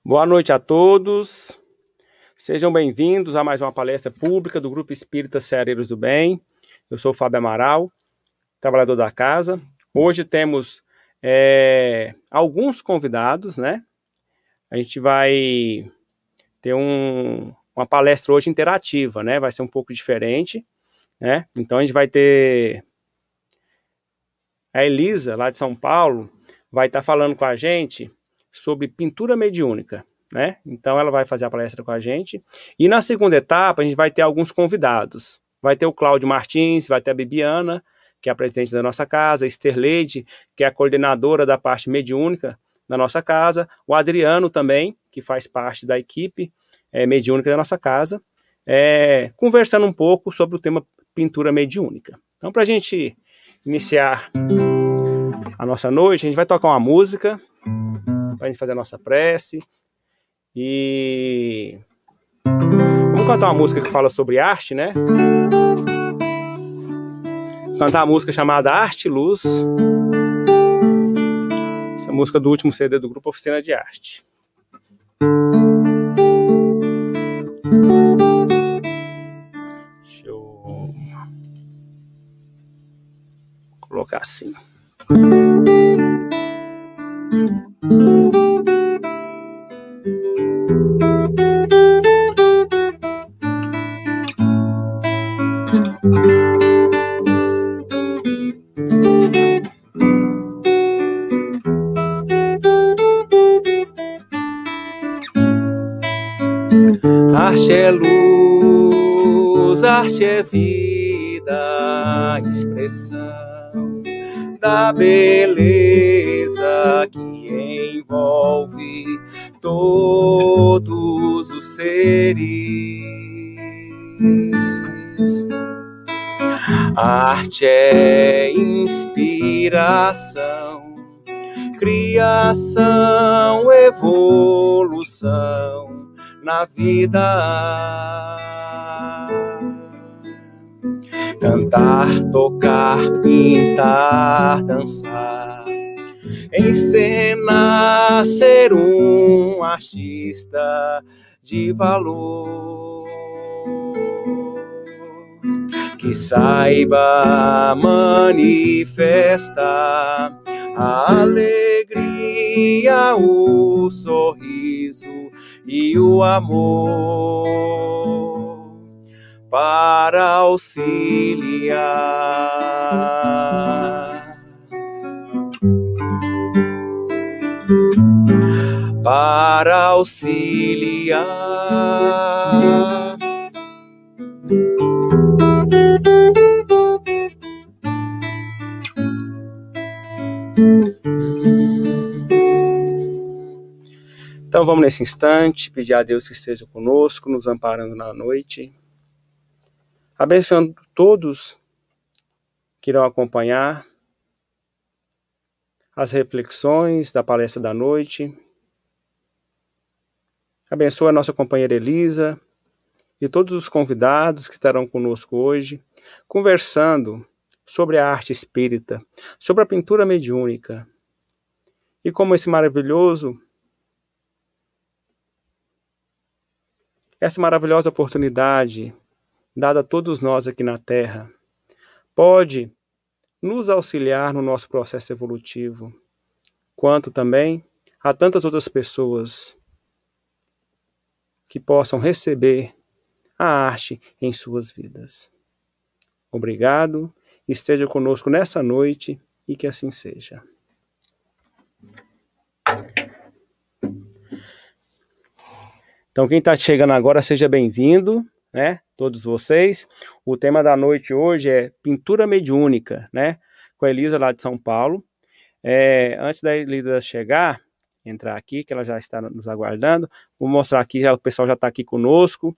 Boa noite a todos, sejam bem-vindos a mais uma palestra pública do Grupo Espírita Ceareiros do Bem. Eu sou o Fábio Amaral, trabalhador da casa. Hoje temos alguns convidados, né? A gente vai ter uma palestra hoje interativa, né? Vai ser um pouco diferente, né? Então a gente vai ter a Elisa, lá de São Paulo, vai estar falando com a gente sobre pintura mediúnica, né? Então ela vai fazer a palestra com a gente. E na segunda etapa a gente vai ter alguns convidados. Vai ter o Cláudio Martins, vai ter a Bibiana, que é a presidente da nossa casa, a Esterleide, que é a coordenadora da parte mediúnica da nossa casa, o Adriano também, que faz parte da equipe mediúnica da nossa casa, conversando um pouco sobre o tema pintura mediúnica. Então, para a gente iniciar a nossa noite, a gente vai tocar uma música para a gente fazer a nossa prece. E vamos cantar uma música que fala sobre arte, né? Cantar uma música chamada Arte e Luz. Essa música do último CD do Grupo Oficina de Arte. Deixa eu colocar assim. Arte é luz, arte é vida, expressão da beleza que envolve todos os seres. A arte é inspiração, criação, evolução na vida. Cantar, tocar, pintar, dançar, encenar, ser um artista de valor, que saiba manifestar a alegria, o sorriso e o amor para auxiliar, para auxiliar. Então vamos nesse instante pedir a Deus que esteja conosco, nos amparando na noite, abençoando todos que irão acompanhar as reflexões da palestra da noite. Abençoa a nossa companheira Elisa e todos os convidados que estarão conosco hoje, conversando sobre a arte espírita, sobre a pintura mediúnica e como essa maravilhosa oportunidade dada a todos nós aqui na Terra pode nos auxiliar no nosso processo evolutivo, quanto também a tantas outras pessoas que possam receber a arte em suas vidas. Obrigado, esteja conosco nessa noite e que assim seja. Então, quem está chegando agora, seja bem-vindo, né? Todos vocês. O tema da noite hoje é pintura mediúnica, né? Com a Elisa lá de São Paulo. Antes da Elisa entrar aqui, que ela já está nos aguardando, vou mostrar aqui, o pessoal já está aqui conosco,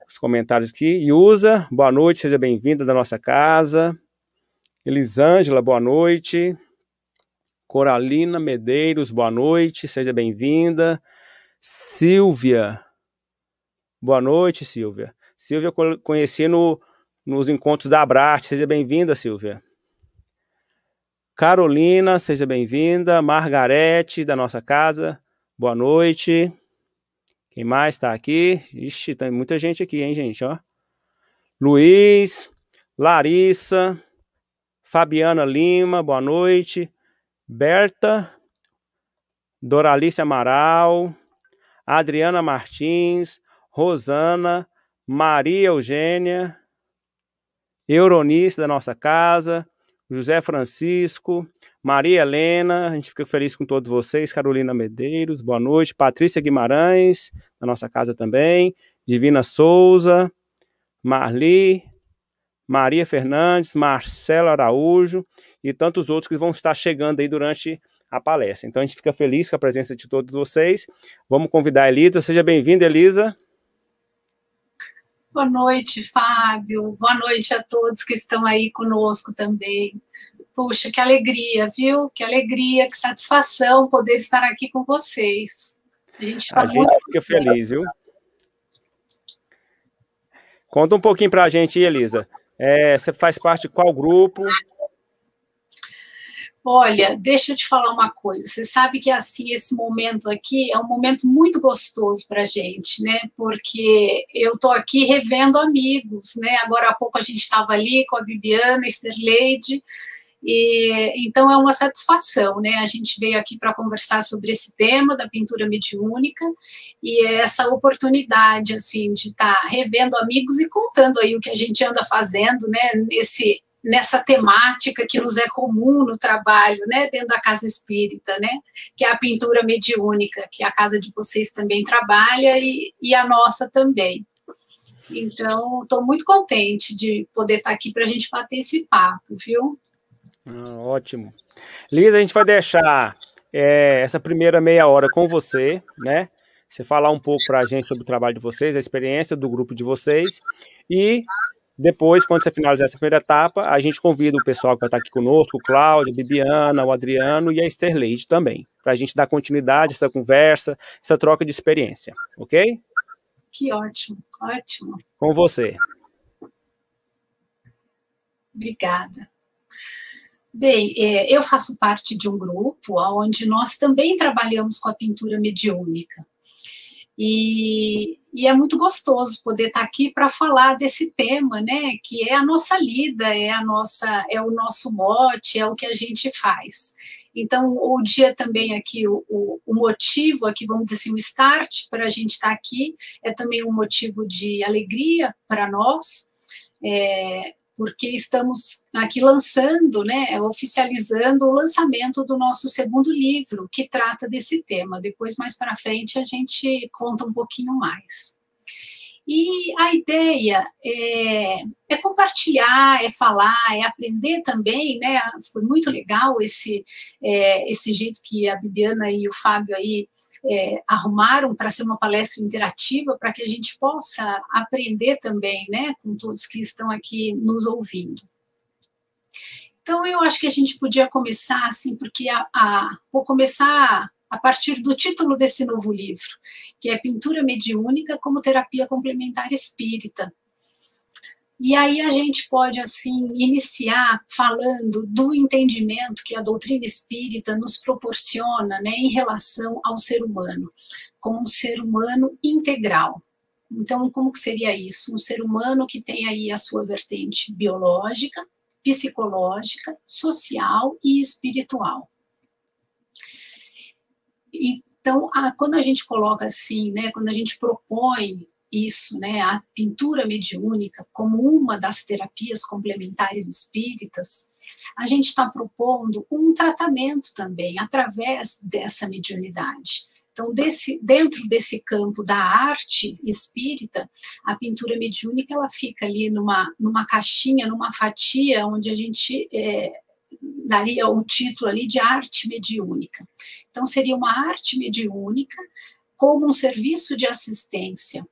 os comentários aqui. Yusa, boa noite, seja bem-vinda da nossa casa. Elisângela, boa noite. Coralina Medeiros, boa noite, seja bem-vinda. Silvia, boa noite, Silvia. Silvia, conheci nos encontros da Abrarte, seja bem-vinda, Silvia. Carolina, seja bem-vinda. Margarete, da nossa casa, boa noite. Quem mais está aqui? Ixi, tem muita gente aqui, hein, gente, ó. Luiz, Larissa, Fabiana Lima, boa noite. Berta, Doralice Amaral, Adriana Martins, Rosana, Maria Eugênia, Euronice da nossa casa, José Francisco, Maria Helena, a gente fica feliz com todos vocês, Carolina Medeiros, boa noite, Patrícia Guimarães, da nossa casa também, Divina Souza, Marli, Maria Fernandes, Marcelo Araújo e tantos outros que vão estar chegando aí durante a palestra. Então a gente fica feliz com a presença de todos vocês. Vamos convidar a Elisa. Seja bem-vinda, Elisa. Boa noite, Fábio. Boa noite a todos que estão aí conosco também. Puxa, que alegria, viu? Que alegria, que satisfação poder estar aqui com vocês. A gente fica feliz, viu? Conta um pouquinho para a gente, Elisa. Você faz parte de qual grupo? Olha, deixa eu te falar uma coisa. Você sabe que, assim, esse momento aqui é um momento muito gostoso para a gente, né? Porque eu estou aqui revendo amigos, né? Agora há pouco a gente estava ali com a Bibiana, Esterleide, e então é uma satisfação, né? A gente veio aqui para conversar sobre esse tema da pintura mediúnica e essa oportunidade, assim, de estar revendo amigos e contando aí o que a gente anda fazendo, né? Nessa temática que nos é comum no trabalho, né, dentro da casa espírita, né, que é a pintura mediúnica, que a casa de vocês também trabalha e a nossa também. Então, estou muito contente de poder estar aqui para a gente bater esse papo, viu? Ótimo. Lisa, a gente vai deixar essa primeira meia hora com você, né, você falar um pouco para a gente sobre o trabalho de vocês, a experiência do grupo de vocês, e depois, quando você finalizar essa primeira etapa, a gente convida o pessoal que vai estar aqui conosco, o Cláudio, a Bibiana, o Adriano e a Esterleide também, para a gente dar continuidade a essa conversa, essa troca de experiência, ok? Que ótimo, ótimo. Com você. Obrigada. Bem, eu faço parte de um grupo onde nós também trabalhamos com a pintura mediúnica. E é muito gostoso poder estar aqui para falar desse tema, né, que é a nossa lida, é o nosso mote, é o que a gente faz. Então, o dia também aqui, o motivo aqui, vamos dizer assim, o start para a gente estar aqui, é também um motivo de alegria para nós, porque estamos aqui lançando, né, oficializando o lançamento do nosso segundo livro, que trata desse tema. Depois, mais para frente, a gente conta um pouquinho mais. E a ideia é compartilhar, é falar, é aprender também, né? Foi muito legal esse jeito que a Bibiana e o Fábio aí arrumaram para ser uma palestra interativa, para que a gente possa aprender também, né, com todos que estão aqui nos ouvindo. Então, eu acho que a gente podia começar assim, porque vou começar a partir do título desse novo livro, que é Pintura Mediúnica como Terapia Complementar Espírita. E aí a gente pode, assim, iniciar falando do entendimento que a doutrina espírita nos proporciona, né, em relação ao ser humano, como um ser humano integral. Então, como que seria isso? Um ser humano que tem aí a sua vertente biológica, psicológica, social e espiritual. Então, quando a gente coloca assim, né, quando a gente propõe isso, né, a pintura mediúnica como uma das terapias complementares espíritas, a gente está propondo um tratamento também através dessa mediunidade. Então, dentro desse campo da arte espírita, a pintura mediúnica ela fica ali numa caixinha, numa fatia, onde a gente daria o título ali de arte mediúnica. Então, seria uma arte mediúnica como um serviço de assistência.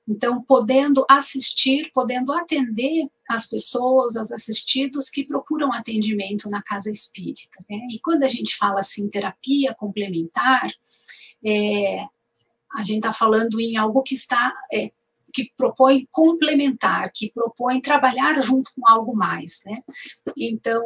Então, podendo assistir, podendo atender as pessoas, os assistidos que procuram atendimento na casa espírita, né? E quando a gente fala assim, terapia complementar, a gente está falando em algo que que propõe complementar, que propõe trabalhar junto com algo mais, né? Então,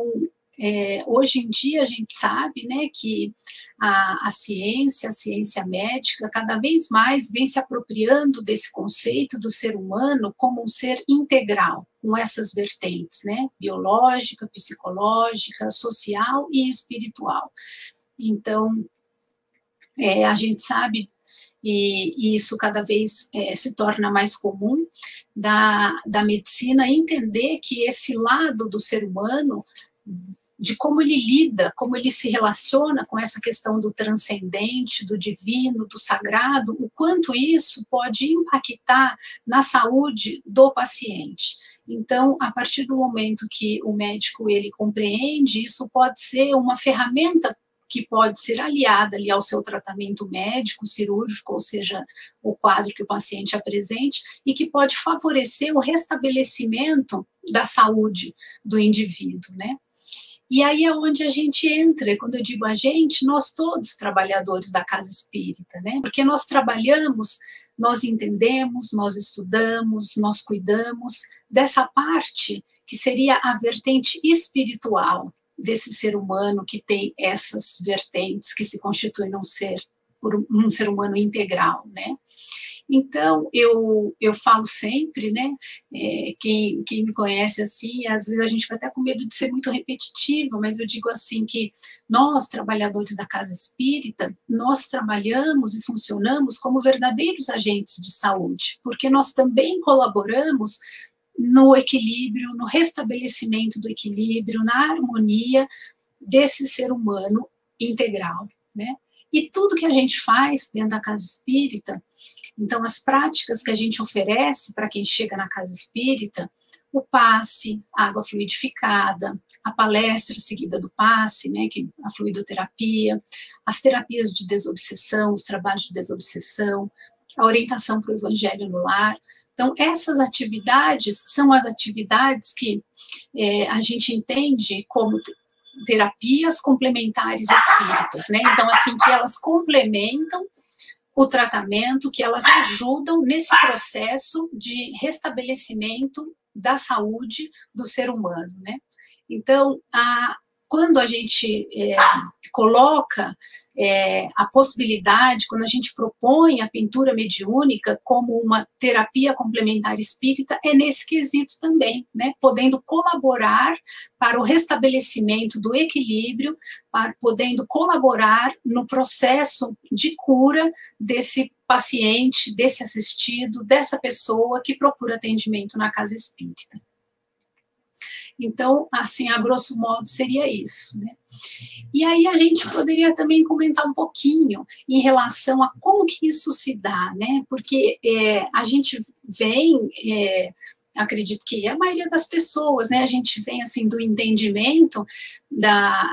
hoje em dia a gente sabe, né, que a ciência médica, cada vez mais vem se apropriando desse conceito do ser humano como um ser integral, com essas vertentes, né, biológica, psicológica, social e espiritual. Então, a gente sabe, e isso cada vez se torna mais comum, da medicina entender que esse lado do ser humano, de como ele lida, como ele se relaciona com essa questão do transcendente, do divino, do sagrado, o quanto isso pode impactar na saúde do paciente. Então, a partir do momento que o médico ele compreende, isso pode ser uma ferramenta que pode ser aliada ali ao seu tratamento médico, cirúrgico, ou seja, o quadro que o paciente apresente, e que pode favorecer o restabelecimento da saúde do indivíduo, né? E aí é onde a gente entra, quando eu digo a gente, nós todos trabalhadores da casa espírita, né? Porque nós trabalhamos, nós entendemos, nós estudamos, nós cuidamos dessa parte que seria a vertente espiritual desse ser humano que tem essas vertentes que se constituem num ser humano integral, né? Então, eu falo sempre, né, quem me conhece assim, às vezes a gente vai até com medo de ser muito repetitiva, mas eu digo assim que nós, trabalhadores da casa espírita, nós trabalhamos e funcionamos como verdadeiros agentes de saúde, porque nós também colaboramos no equilíbrio, no restabelecimento do equilíbrio, na harmonia desse ser humano integral, né? E tudo que a gente faz dentro da casa espírita, então as práticas que a gente oferece para quem chega na casa espírita, o passe, a água fluidificada, a palestra seguida do passe, né, que a fluidoterapia, as terapias de desobsessão, os trabalhos de desobsessão, a orientação para o evangelho no lar. Então, essas atividades são as atividades que a gente entende como terapias complementares espíritas, né? Então, assim, que elas complementam o tratamento, que elas ajudam nesse processo de restabelecimento da saúde do ser humano, né? Então, quando a gente coloca a possibilidade, quando a gente propõe a pintura mediúnica como uma terapia complementar espírita, é nesse quesito também, né? Podendo colaborar para o restabelecimento do equilíbrio, podendo colaborar no processo de cura desse paciente, desse assistido, dessa pessoa que procura atendimento na casa espírita. Então, assim, a grosso modo seria isso, né? E aí a gente poderia também comentar um pouquinho em relação a como que isso se dá, né? Porque a gente vem, acredito que a maioria das pessoas, né? A gente vem, assim, do entendimento,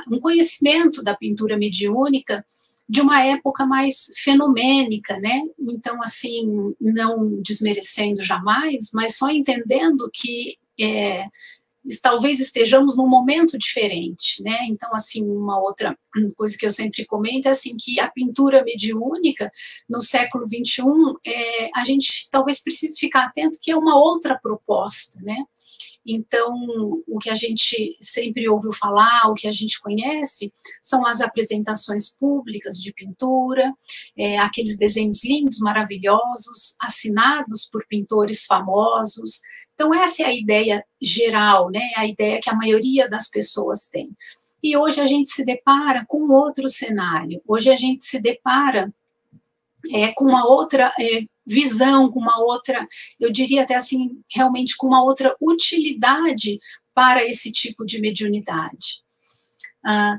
um conhecimento da pintura mediúnica de uma época mais fenomênica, né? Então, assim, não desmerecendo jamais, mas só entendendo que talvez estejamos num momento diferente, né? Então, assim, uma outra coisa que eu sempre comento é assim, que a pintura mediúnica no século XXI, a gente talvez precise ficar atento que é uma outra proposta, né? Então, o que a gente sempre ouviu falar, o que a gente conhece, são as apresentações públicas de pintura, aqueles desenhos lindos, maravilhosos, assinados por pintores famosos. Então, essa é a ideia geral, né? A ideia que a maioria das pessoas tem. E hoje a gente se depara com outro cenário. Hoje a gente se depara com uma outra visão, com uma outra, eu diria até assim, realmente com uma outra utilidade para esse tipo de mediunidade.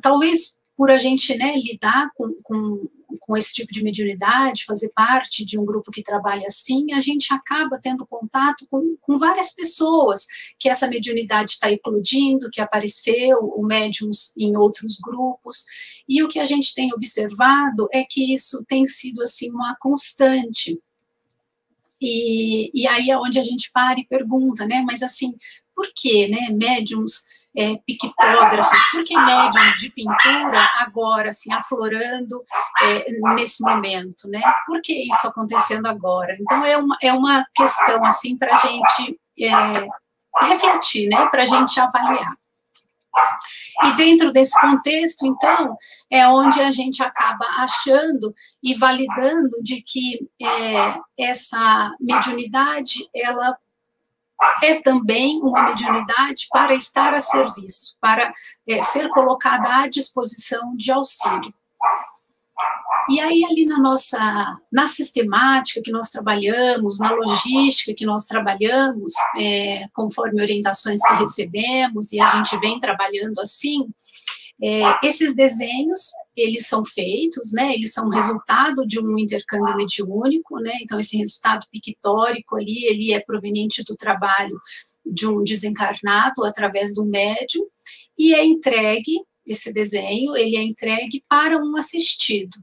Talvez por a gente, né, lidar com esse tipo de mediunidade, fazer parte de um grupo que trabalha assim, a gente acaba tendo contato com várias pessoas, que essa mediunidade está eclodindo, que apareceu, o médiums em outros grupos, e o que a gente tem observado é que isso tem sido, assim, uma constante. E aí é onde a gente para e pergunta, né, mas assim, por que, né, médiums pictógrafos, por que médiums de pintura agora, assim, aflorando nesse momento, né? Por que isso acontecendo agora? Então, é uma questão, assim, para a gente refletir, né? Para a gente avaliar. E dentro desse contexto, então, é onde a gente acaba achando e validando de que essa mediunidade, ela é também uma mediunidade para estar a serviço, para ser colocada à disposição de auxílio. E aí, ali na sistemática que nós trabalhamos, na logística que nós trabalhamos, conforme orientações que recebemos, e a gente vem trabalhando assim, esses desenhos, eles são feitos, né, eles são resultado de um intercâmbio mediúnico, né, então esse resultado pictórico ali, ele é proveniente do trabalho de um desencarnado através do médium, e é entregue, esse desenho, ele é entregue para um assistido.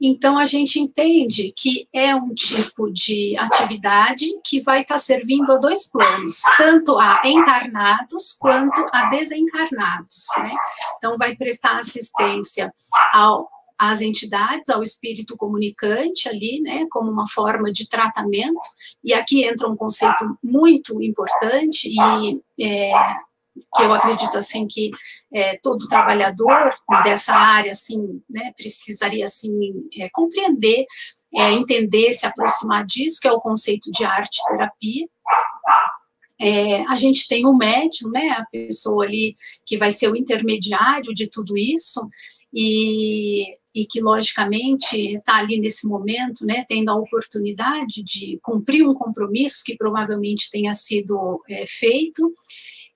Então, a gente entende que é um tipo de atividade que vai estar servindo a dois planos, tanto a encarnados quanto a desencarnados, né? Então, vai prestar assistência às entidades, ao espírito comunicante ali, né, como uma forma de tratamento, e aqui entra um conceito muito importante que eu acredito, assim, que todo trabalhador dessa área, assim, né, precisaria, assim, compreender, entender, se aproximar disso, que é o conceito de arte-terapia. A gente tem o médium, né, a pessoa ali que vai ser o intermediário de tudo isso, e que, logicamente, está ali nesse momento, né, tendo a oportunidade de cumprir um compromisso que provavelmente tenha sido feito,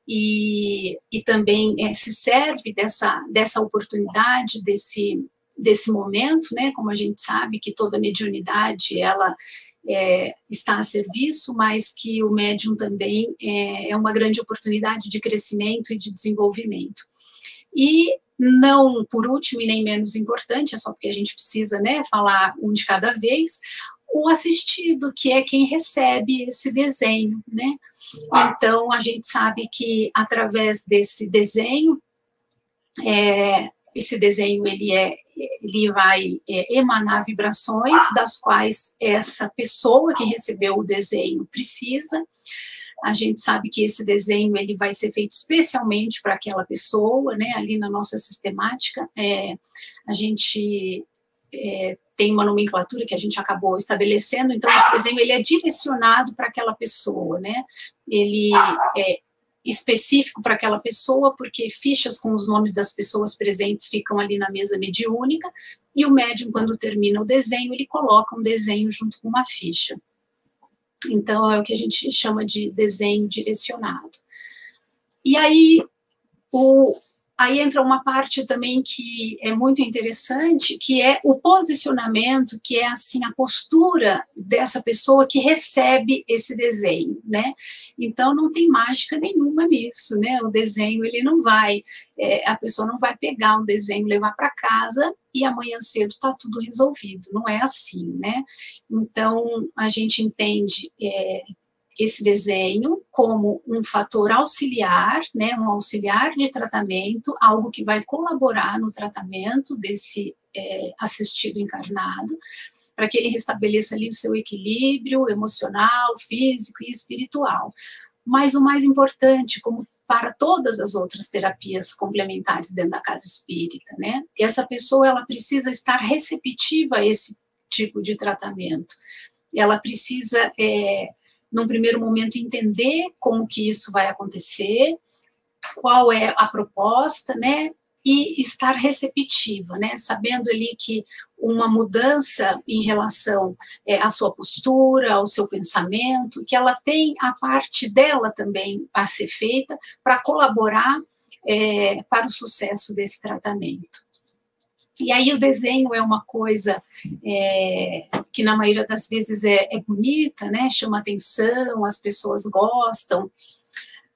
e também se serve dessa oportunidade, desse momento, né, como a gente sabe que toda mediunidade, ela está a serviço, mas que o médium também é uma grande oportunidade de crescimento e de desenvolvimento. E não por último e nem menos importante, é só porque a gente precisa, né, falar um de cada vez, o assistido, que é quem recebe esse desenho, né? Então, a gente sabe que, através desse desenho, esse desenho, ele vai emanar vibrações, das quais essa pessoa que recebeu o desenho precisa. A gente sabe que esse desenho, ele vai ser feito especialmente para aquela pessoa, né? Ali na nossa sistemática, a gente tem uma nomenclatura que a gente acabou estabelecendo, então esse desenho, ele é direcionado para aquela pessoa, né, ele é específico para aquela pessoa, porque fichas com os nomes das pessoas presentes ficam ali na mesa mediúnica, e o médium, quando termina o desenho, ele coloca um desenho junto com uma ficha. Então, é o que a gente chama de desenho direcionado. E aí, aí entra uma parte também que é muito interessante, que é o posicionamento, que é, assim, a postura dessa pessoa que recebe esse desenho, né? Então, não tem mágica nenhuma nisso, né? O desenho, ele não vai, a pessoa não vai pegar um desenho, levar para casa e amanhã cedo está tudo resolvido, não é assim, né? Então, a gente entende esse desenho como um fator auxiliar, né, um auxiliar de tratamento, algo que vai colaborar no tratamento desse assistido encarnado, para que ele restabeleça ali o seu equilíbrio emocional, físico e espiritual. Mas o mais importante, como para todas as outras terapias complementares dentro da casa espírita, né, essa pessoa, ela precisa estar receptiva a esse tipo de tratamento. Ela precisa num primeiro momento, entender como que isso vai acontecer, qual é a proposta, né, e estar receptiva, né, sabendo ali que uma mudança em relação à sua postura, ao seu pensamento, que ela tem a parte dela também a ser feita para colaborar para o sucesso desse tratamento. E aí o desenho é uma coisa que na maioria das vezes é bonita, né, chama atenção, as pessoas gostam,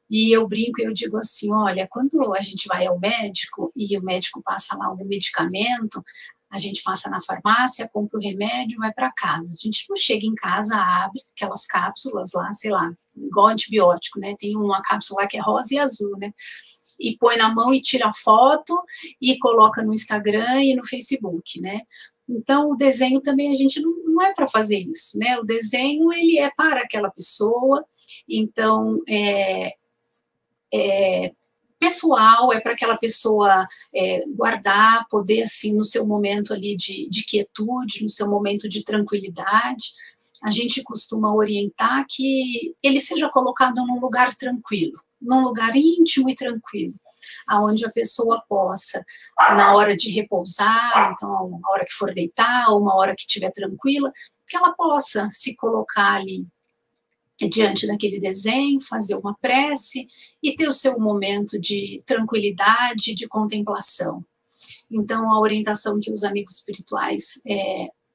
e eu brinco e eu digo assim, olha, quando a gente vai ao médico e o médico passa lá algum medicamento, a gente passa na farmácia, compra o remédio e vai para casa. A gente não chega em casa, abre aquelas cápsulas lá, sei lá, igual antibiótico, né, tem uma cápsula lá que é rosa e azul, né, e põe na mão e tira foto e coloca no Instagram e no Facebook, né? Então, o desenho também a gente não é para fazer isso, né? O desenho, ele é para aquela pessoa, então, pessoal, é para aquela pessoa guardar, poder, assim, no seu momento ali de quietude, no seu momento de tranquilidade. A gente costuma orientar que ele seja colocado num lugar tranquilo, num lugar íntimo e tranquilo, aonde a pessoa possa, na hora de repousar, então, na hora que for deitar, ou uma hora que estiver tranquila, que ela possa se colocar ali diante daquele desenho, fazer uma prece e ter o seu momento de tranquilidade, de contemplação. Então, a orientação que os amigos espirituais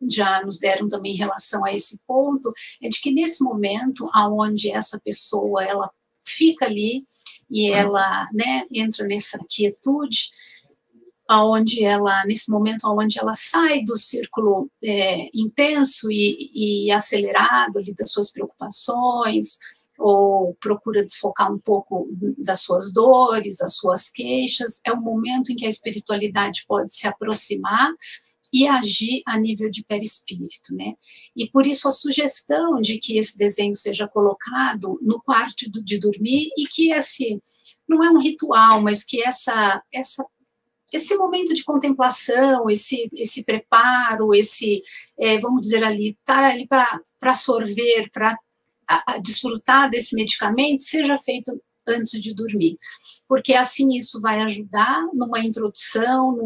já nos deram também em relação a esse ponto é de que nesse momento, aonde essa pessoa ela fica ali e ela, né, entra nessa quietude, aonde ela, nesse momento onde ela sai do círculo intenso e acelerado ali das suas preocupações, ou procura desfocar um pouco das suas dores, as suas queixas, é um momento em que a espiritualidade pode se aproximar e agir a nível de perispírito, né? E por isso a sugestão de que esse desenho seja colocado no quarto de dormir e que esse, não é um ritual, mas que esse momento de contemplação, esse preparo, vamos dizer ali, estar ali para sorver, para desfrutar desse medicamento, seja feito antes de dormir. Porque assim isso vai ajudar numa introdução,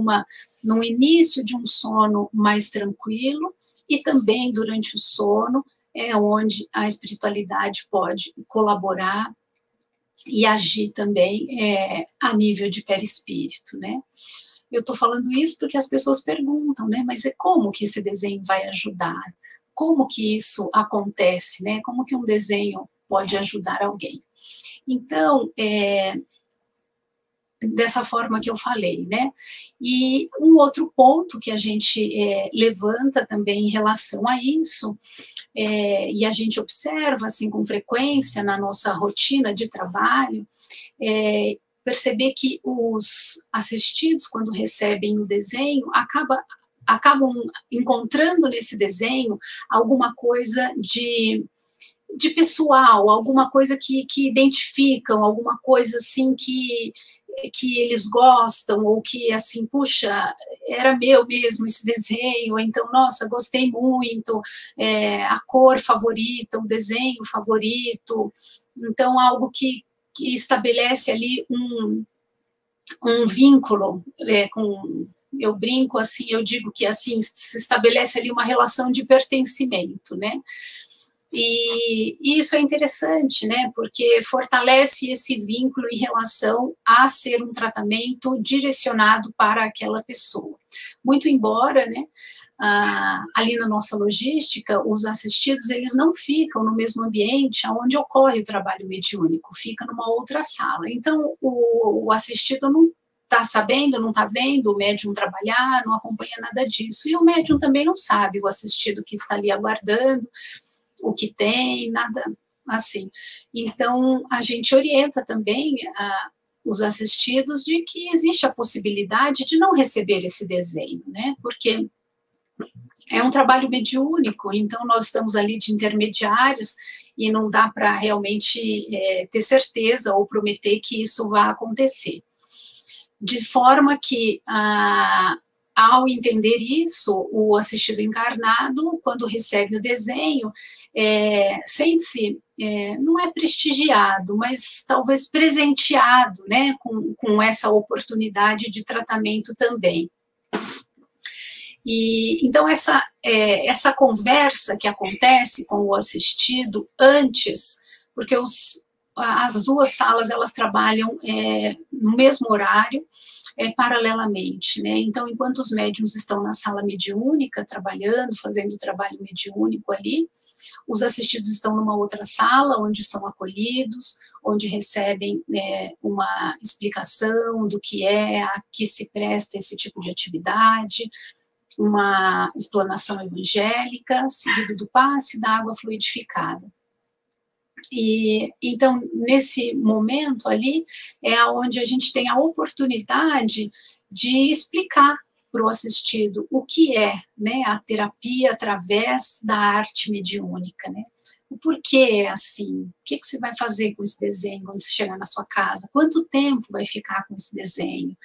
num início de um sono mais tranquilo, e também durante o sono é onde a espiritualidade pode colaborar e agir também a nível de perispírito, né? Eu estou falando isso porque as pessoas perguntam, né? Mas como que esse desenho vai ajudar? Como que isso acontece, né? Como que um desenho pode ajudar alguém? Então, dessa forma que eu falei, né? E um outro ponto que a gente levanta também em relação a isso, e a gente observa, assim, com frequência na nossa rotina de trabalho, perceber que os assistidos, quando recebem o desenho, acabam encontrando nesse desenho alguma coisa de pessoal, alguma coisa que identificam, alguma coisa assim que eles gostam, ou que assim, puxa, era meu mesmo esse desenho, então, nossa, gostei muito, a cor favorita, o desenho favorito, então algo que estabelece ali um vínculo, eu brinco assim, eu digo que assim, se estabelece ali uma relação de pertencimento, né? E isso é interessante, né, porque fortalece esse vínculo em relação a ser um tratamento direcionado para aquela pessoa. Muito embora, né, ali na nossa logística, os assistidos, eles não ficam no mesmo ambiente onde ocorre o trabalho mediúnico, fica numa outra sala. Então, o assistido não está sabendo, não está vendo o médium trabalhar, não acompanha nada disso. E o médium também não sabe, o assistido que está ali aguardando, o que tem, nada assim. Então, a gente orienta também os assistidos de que existe a possibilidade de não receber esse desenho, né? Porque é um trabalho mediúnico, então nós estamos ali de intermediários e não dá para realmente ter certeza ou prometer que isso vai acontecer. De forma que ao entender isso, o assistido encarnado, quando recebe o desenho, sente-se, não é prestigiado, mas talvez presenteado, né, com essa oportunidade de tratamento também. E então essa conversa que acontece com o assistido antes, porque as duas salas elas trabalham no mesmo horário, paralelamente, né? Então, enquanto os médiuns estão na sala mediúnica, trabalhando, fazendo o trabalho mediúnico ali, os assistidos estão numa outra sala, onde são acolhidos, onde recebem uma explicação do que a que se presta esse tipo de atividade, uma explanação evangélica, seguido do passe da água fluidificada. E então, nesse momento ali, é onde a gente tem a oportunidade de explicar, para o assistido o que é, né, a terapia através da arte mediúnica, né? O porquê é assim, o que você vai fazer com esse desenho quando você chegar na sua casa, quanto tempo vai ficar com esse desenho.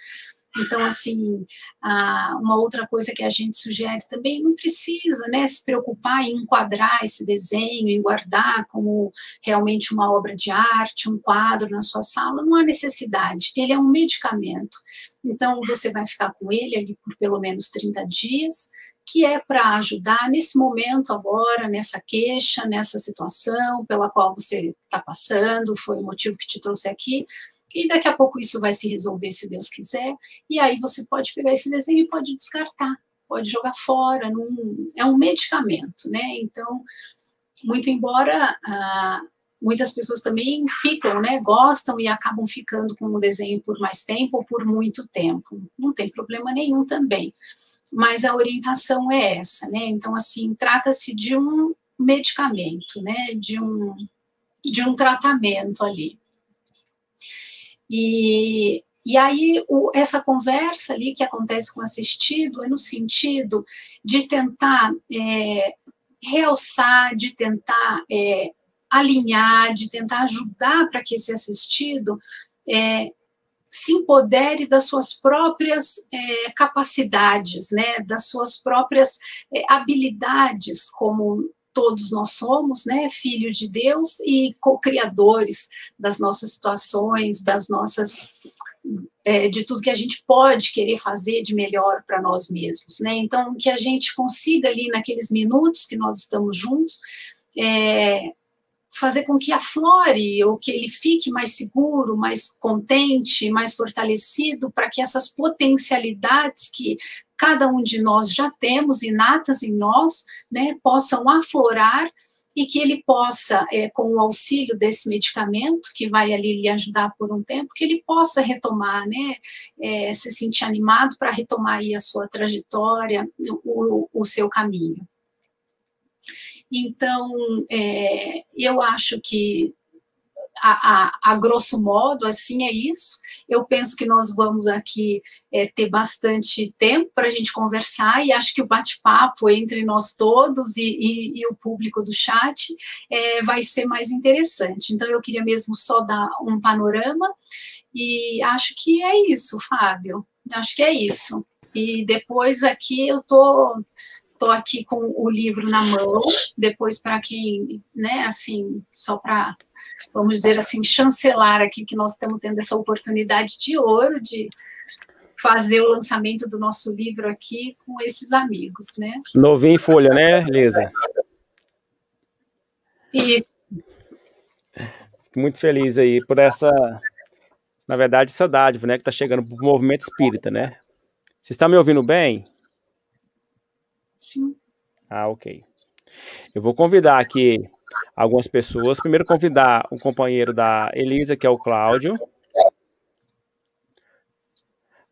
Então, assim, uma outra coisa que a gente sugere também, não precisa, né, se preocupar em enquadrar esse desenho, em guardar como realmente uma obra de arte, um quadro na sua sala, não há necessidade, ele é um medicamento. Então, você vai ficar com ele ali por pelo menos 30 dias, que é para ajudar nesse momento agora, nessa queixa, nessa situação pela qual você está passando, foi o motivo que te trouxe aqui, e daqui a pouco isso vai se resolver, se Deus quiser, e aí você pode pegar esse desenho e pode descartar, pode jogar fora, é um medicamento, né? Então, muito embora muitas pessoas também ficam, né, gostam e acabam ficando com o desenho por mais tempo ou por muito tempo, não tem problema nenhum também, mas a orientação é essa, né? Então, assim, trata-se de um medicamento, né, de um tratamento ali. E aí, essa conversa ali que acontece com o assistido é no sentido de tentar realçar, de tentar alinhar, de tentar ajudar para que esse assistido se empodere das suas próprias capacidades, né, das suas próprias habilidades, como todos nós somos, né, filhos de Deus e co-criadores das nossas situações, das nossas, de tudo que a gente pode querer fazer de melhor para nós mesmos, né, então que a gente consiga ali naqueles minutos que nós estamos juntos, fazer com que aflore, ou que ele fique mais seguro, mais contente, mais fortalecido, para que essas potencialidades que cada um de nós já temos, inatas em nós, né, possam aflorar e que ele possa, com o auxílio desse medicamento, que vai ali lhe ajudar por um tempo, que ele possa retomar, né, se sentir animado para retomar aí a sua trajetória, o seu caminho. Então, eu acho que, a grosso modo, assim, é isso. Eu penso que nós vamos aqui ter bastante tempo para a gente conversar, e acho que o bate-papo entre nós todos e o público do chat vai ser mais interessante. Então, eu queria mesmo só dar um panorama, e acho que é isso, Fábio. Acho que é isso. E depois aqui eu estou aqui com o livro na mão, depois para quem, né, assim, só para, vamos dizer assim, chancelar aqui que nós estamos tendo essa oportunidade de ouro de fazer o lançamento do nosso livro aqui com esses amigos, né? Novinho em folha, né, Lisa? Isso. Fico muito feliz aí por essa, na verdade, essa dádiva, né, que está chegando para o movimento espírita, né? Vocês estão me ouvindo bem? Sim. Ah, ok. Eu vou convidar aqui algumas pessoas. Primeiro convidar o companheiro da Elisa, que é o Cláudio.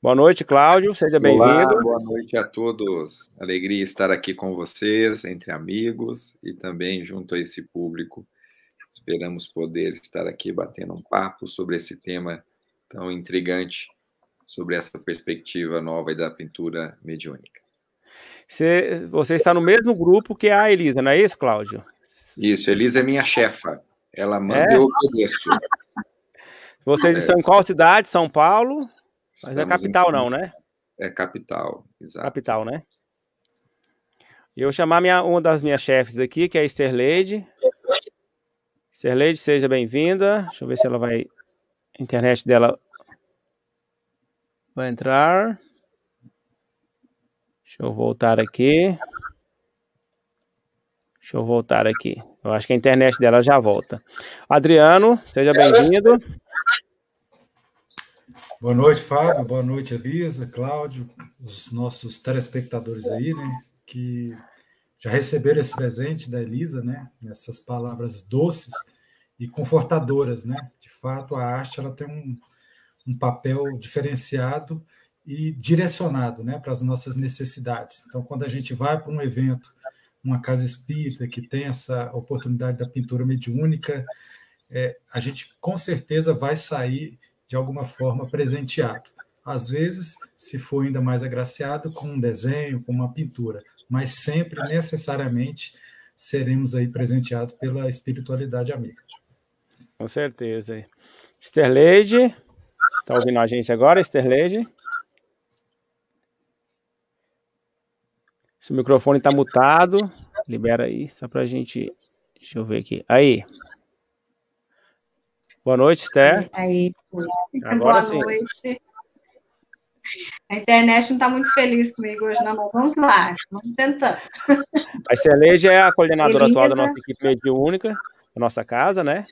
Boa noite, Cláudio. Seja bem-vindo. Olá, boa noite a todos. Alegria estar aqui com vocês, entre amigos e também junto a esse público. Esperamos poder estar aqui batendo um papo sobre esse tema tão intrigante, sobre essa perspectiva nova da pintura mediúnica. Você está no mesmo grupo que a Elisa, não é isso, Cláudio? Isso, Elisa é minha chefa. Ela manda eu obedeço. Vocês estão em qual cidade? São Paulo? Mas não é capital, não, né? É capital, exato. Capital, né? Eu vou chamar uma das minhas chefes aqui, que é a Esterleide. Esterleide, seja bem-vinda. Deixa eu ver se ela vai... A internet dela vai entrar. Deixa eu voltar aqui. Eu acho que a internet dela já volta. Adriano, seja bem-vindo. Boa noite, Fábio. Boa noite, Elisa, Cláudio, os nossos telespectadores aí, né, que já receberam esse presente da Elisa, né, essas palavras doces e confortadoras, né. De fato, a arte ela tem um papel diferenciado e direcionado, né, para as nossas necessidades. Então, quando a gente vai para um evento, uma casa espírita que tem essa oportunidade da pintura mediúnica, a gente com certeza vai sair de alguma forma presenteado. às vezes, se for ainda mais agraciado, com um desenho, com uma pintura, mas sempre, necessariamente, seremos aí presenteados pela espiritualidade amiga. Com certeza. Esterleide, está ouvindo a gente agora, Esterleide? Se o microfone está mutado, libera aí, só para a gente... Deixa eu ver aqui. Aí. Boa noite, Esther. Aí. Agora boa sim. Noite. A internet não está muito feliz comigo hoje, não, mas vamos lá, vamos tentando. A Esterleide é a coordenadora Elisa, atual da nossa equipe mediúnica, da nossa casa, né?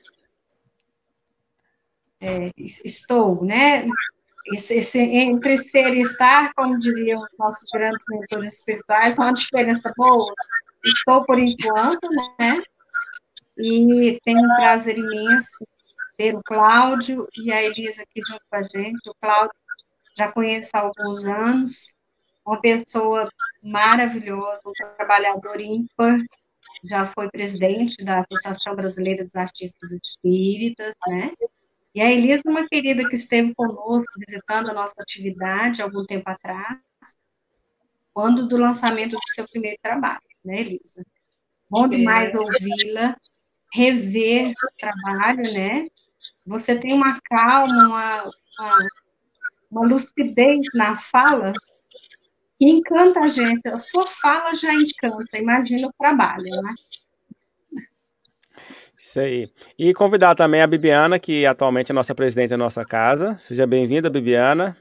Estou, né? Entre ser e estar, como diziam nossos grandes mentores espirituais, é uma diferença boa. Estou por enquanto, né? E tenho um prazer imenso ter o Cláudio e a Elisa aqui junto com a gente. O Cláudio já conheço há alguns anos, uma pessoa maravilhosa, um trabalhador ímpar, já foi presidente da Associação Brasileira dos Artistas Espíritas, né? E a Elisa, uma querida que esteve conosco, visitando a nossa atividade algum tempo atrás, quando do lançamento do seu primeiro trabalho, né, Elisa? Bom demais ouvi-la, rever o trabalho, né? Você tem uma calma, uma lucidez na fala que encanta a gente. A sua fala já encanta, imagina o trabalho, né? Isso aí. E convidar também a Bibiana, que atualmente é nossa presidente da nossa casa. Seja bem-vinda, Bibiana.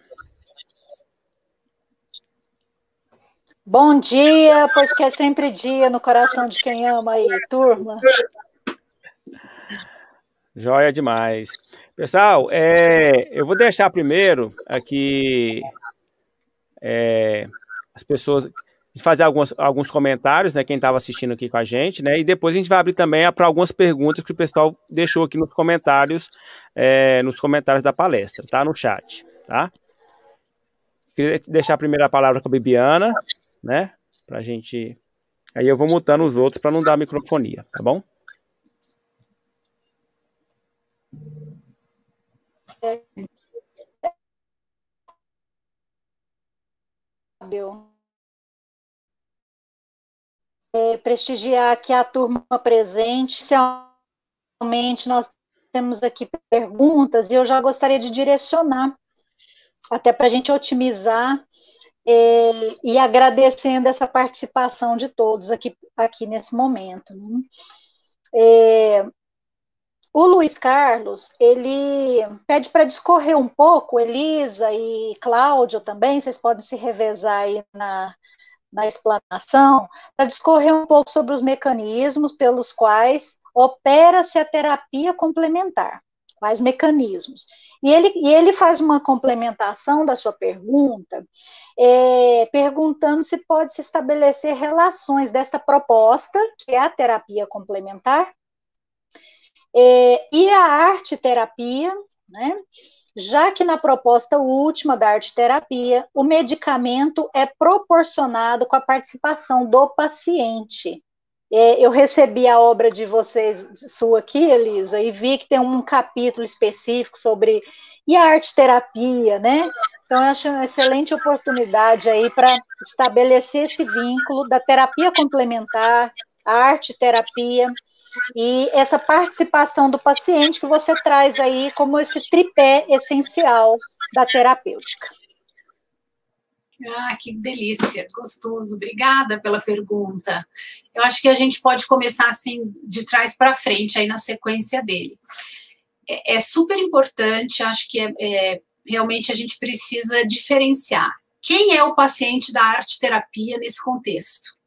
Bom dia, pois que é sempre dia no coração de quem ama aí, turma. Joia demais. Pessoal, eu vou deixar primeiro aqui as pessoas fazer alguns comentários, né, quem estava assistindo aqui com a gente, né, e depois a gente vai abrir também para algumas perguntas que o pessoal deixou aqui nos comentários da palestra, tá, no chat, tá? Queria deixar a primeira palavra com a Bibiana, né, pra gente, aí eu vou mutando os outros para não dar microfonia, tá bom? Prestigiar aqui a turma presente. Inicialmente, nós temos aqui perguntas e eu já gostaria de direcionar, até para a gente otimizar, e agradecendo essa participação de todos aqui nesse momento. O Luiz Carlos, ele pede para discorrer um pouco, Elisa e Cláudio também, vocês podem se revezar aí na explanação, para discorrer um pouco sobre os mecanismos pelos quais opera-se a terapia complementar, quais mecanismos. E ele faz uma complementação da sua pergunta, perguntando se pode se estabelecer relações desta proposta, que é a terapia complementar, e a arte-terapia, né? Já que na proposta última da arte-terapia, o medicamento é proporcionado com a participação do paciente. Eu recebi a obra de vocês, sua aqui, Elisa, e vi que tem um capítulo específico sobre e a arte-terapia, né? Então, eu acho uma excelente oportunidade aí para estabelecer esse vínculo da terapia complementar, a arte-terapia, e essa participação do paciente que você traz aí como esse tripé essencial da terapêutica. Ah, que delícia, gostoso. Obrigada pela pergunta. Eu acho que a gente pode começar assim, de trás para frente, aí na sequência dele. É super importante, acho que realmente a gente precisa diferenciar. Quem é o paciente da arte-terapia nesse contexto?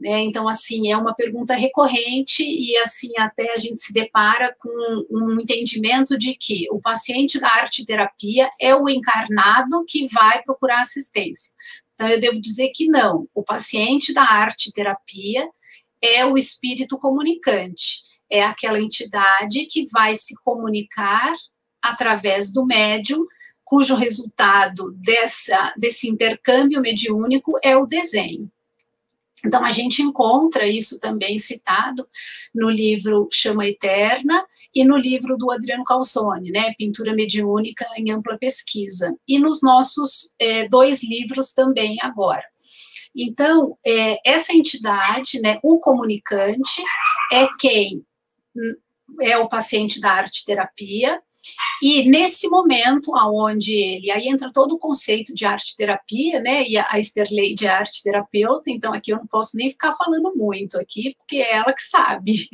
Então, assim, é uma pergunta recorrente e, assim, até a gente se depara com um entendimento de que o paciente da arte-terapia é o encarnado que vai procurar assistência. Então, eu devo dizer que não. O paciente da arte-terapia é o espírito comunicante, é aquela entidade que vai se comunicar através do médium, cujo resultado desse intercâmbio mediúnico é o desenho. Então, a gente encontra isso também citado no livro Chama Eterna e no livro do Adriano Calzone, né, Pintura Mediúnica em Ampla Pesquisa, e nos nossos 2 livros também agora. Então, essa entidade, né, o comunicante, é quem é o paciente da arte-terapia, e nesse momento onde ele, aí entra todo o conceito de arte-terapia, né, e a Esterleide é arte-terapeuta, então aqui eu não posso nem ficar falando muito aqui, porque é ela que sabe,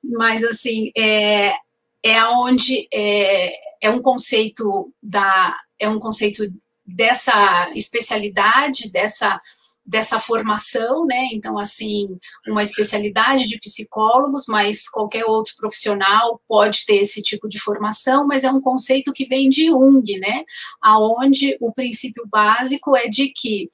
mas assim, é um conceito dessa especialidade, dessa formação, né, então, assim, uma especialidade de psicólogos, mas qualquer outro profissional pode ter esse tipo de formação, mas é um conceito que vem de Jung, né, aonde o princípio básico é de que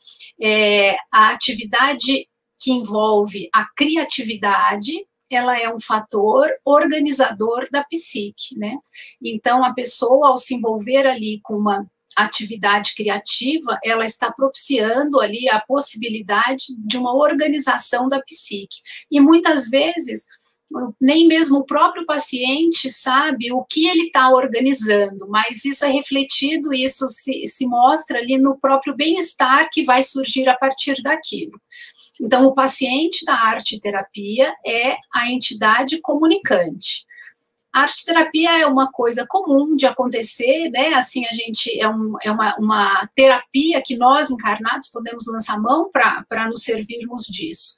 a atividade que envolve a criatividade, ela é um fator organizador da psique, né, então a pessoa, ao se envolver ali com uma atividade criativa, ela está propiciando ali a possibilidade de uma organização da psique. E muitas vezes, nem mesmo o próprio paciente sabe o que ele está organizando, mas isso é refletido, isso se mostra ali no próprio bem-estar que vai surgir a partir daquilo. Então, o paciente da arte-terapia é a entidade comunicante. A arte-terapia é uma coisa comum de acontecer, né, assim, a gente, uma terapia que nós, encarnados, podemos lançar mão para nos servirmos disso.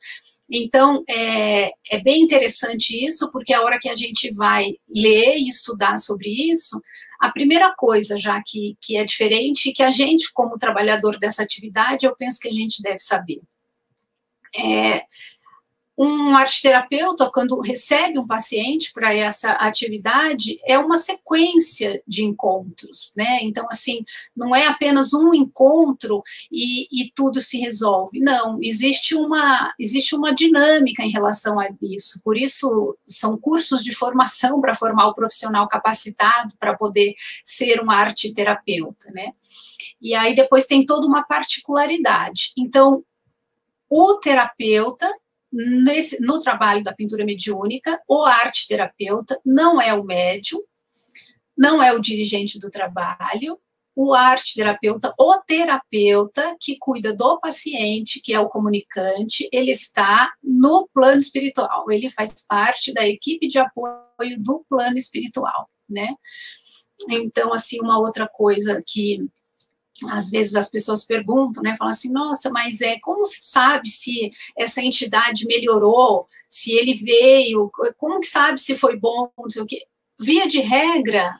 Então, é bem interessante isso, porque a hora que a gente vai ler e estudar sobre isso, a primeira coisa, já que é diferente, que a gente, como trabalhador dessa atividade, eu penso que a gente deve saber. Um arte-terapeuta, quando recebe um paciente para essa atividade, é uma sequência de encontros, né? Então, assim, não é apenas um encontro e tudo se resolve. Não, existe uma dinâmica em relação a isso. Por isso, são cursos de formação para formar o profissional capacitado para poder ser um arte-terapeuta, né? E aí, depois tem toda uma particularidade. Então, o terapeuta, no trabalho da pintura mediúnica, o arte-terapeuta não é o médium, não é o dirigente do trabalho, o arte-terapeuta, o terapeuta que cuida do paciente, que é o comunicante, ele está no plano espiritual, ele faz parte da equipe de apoio do plano espiritual, né? Então, assim, uma outra coisa que às vezes as pessoas perguntam, né, falam assim, nossa, mas como se sabe se essa entidade melhorou, se ele veio, como que sabe se foi bom, não sei o quê. Via de regra,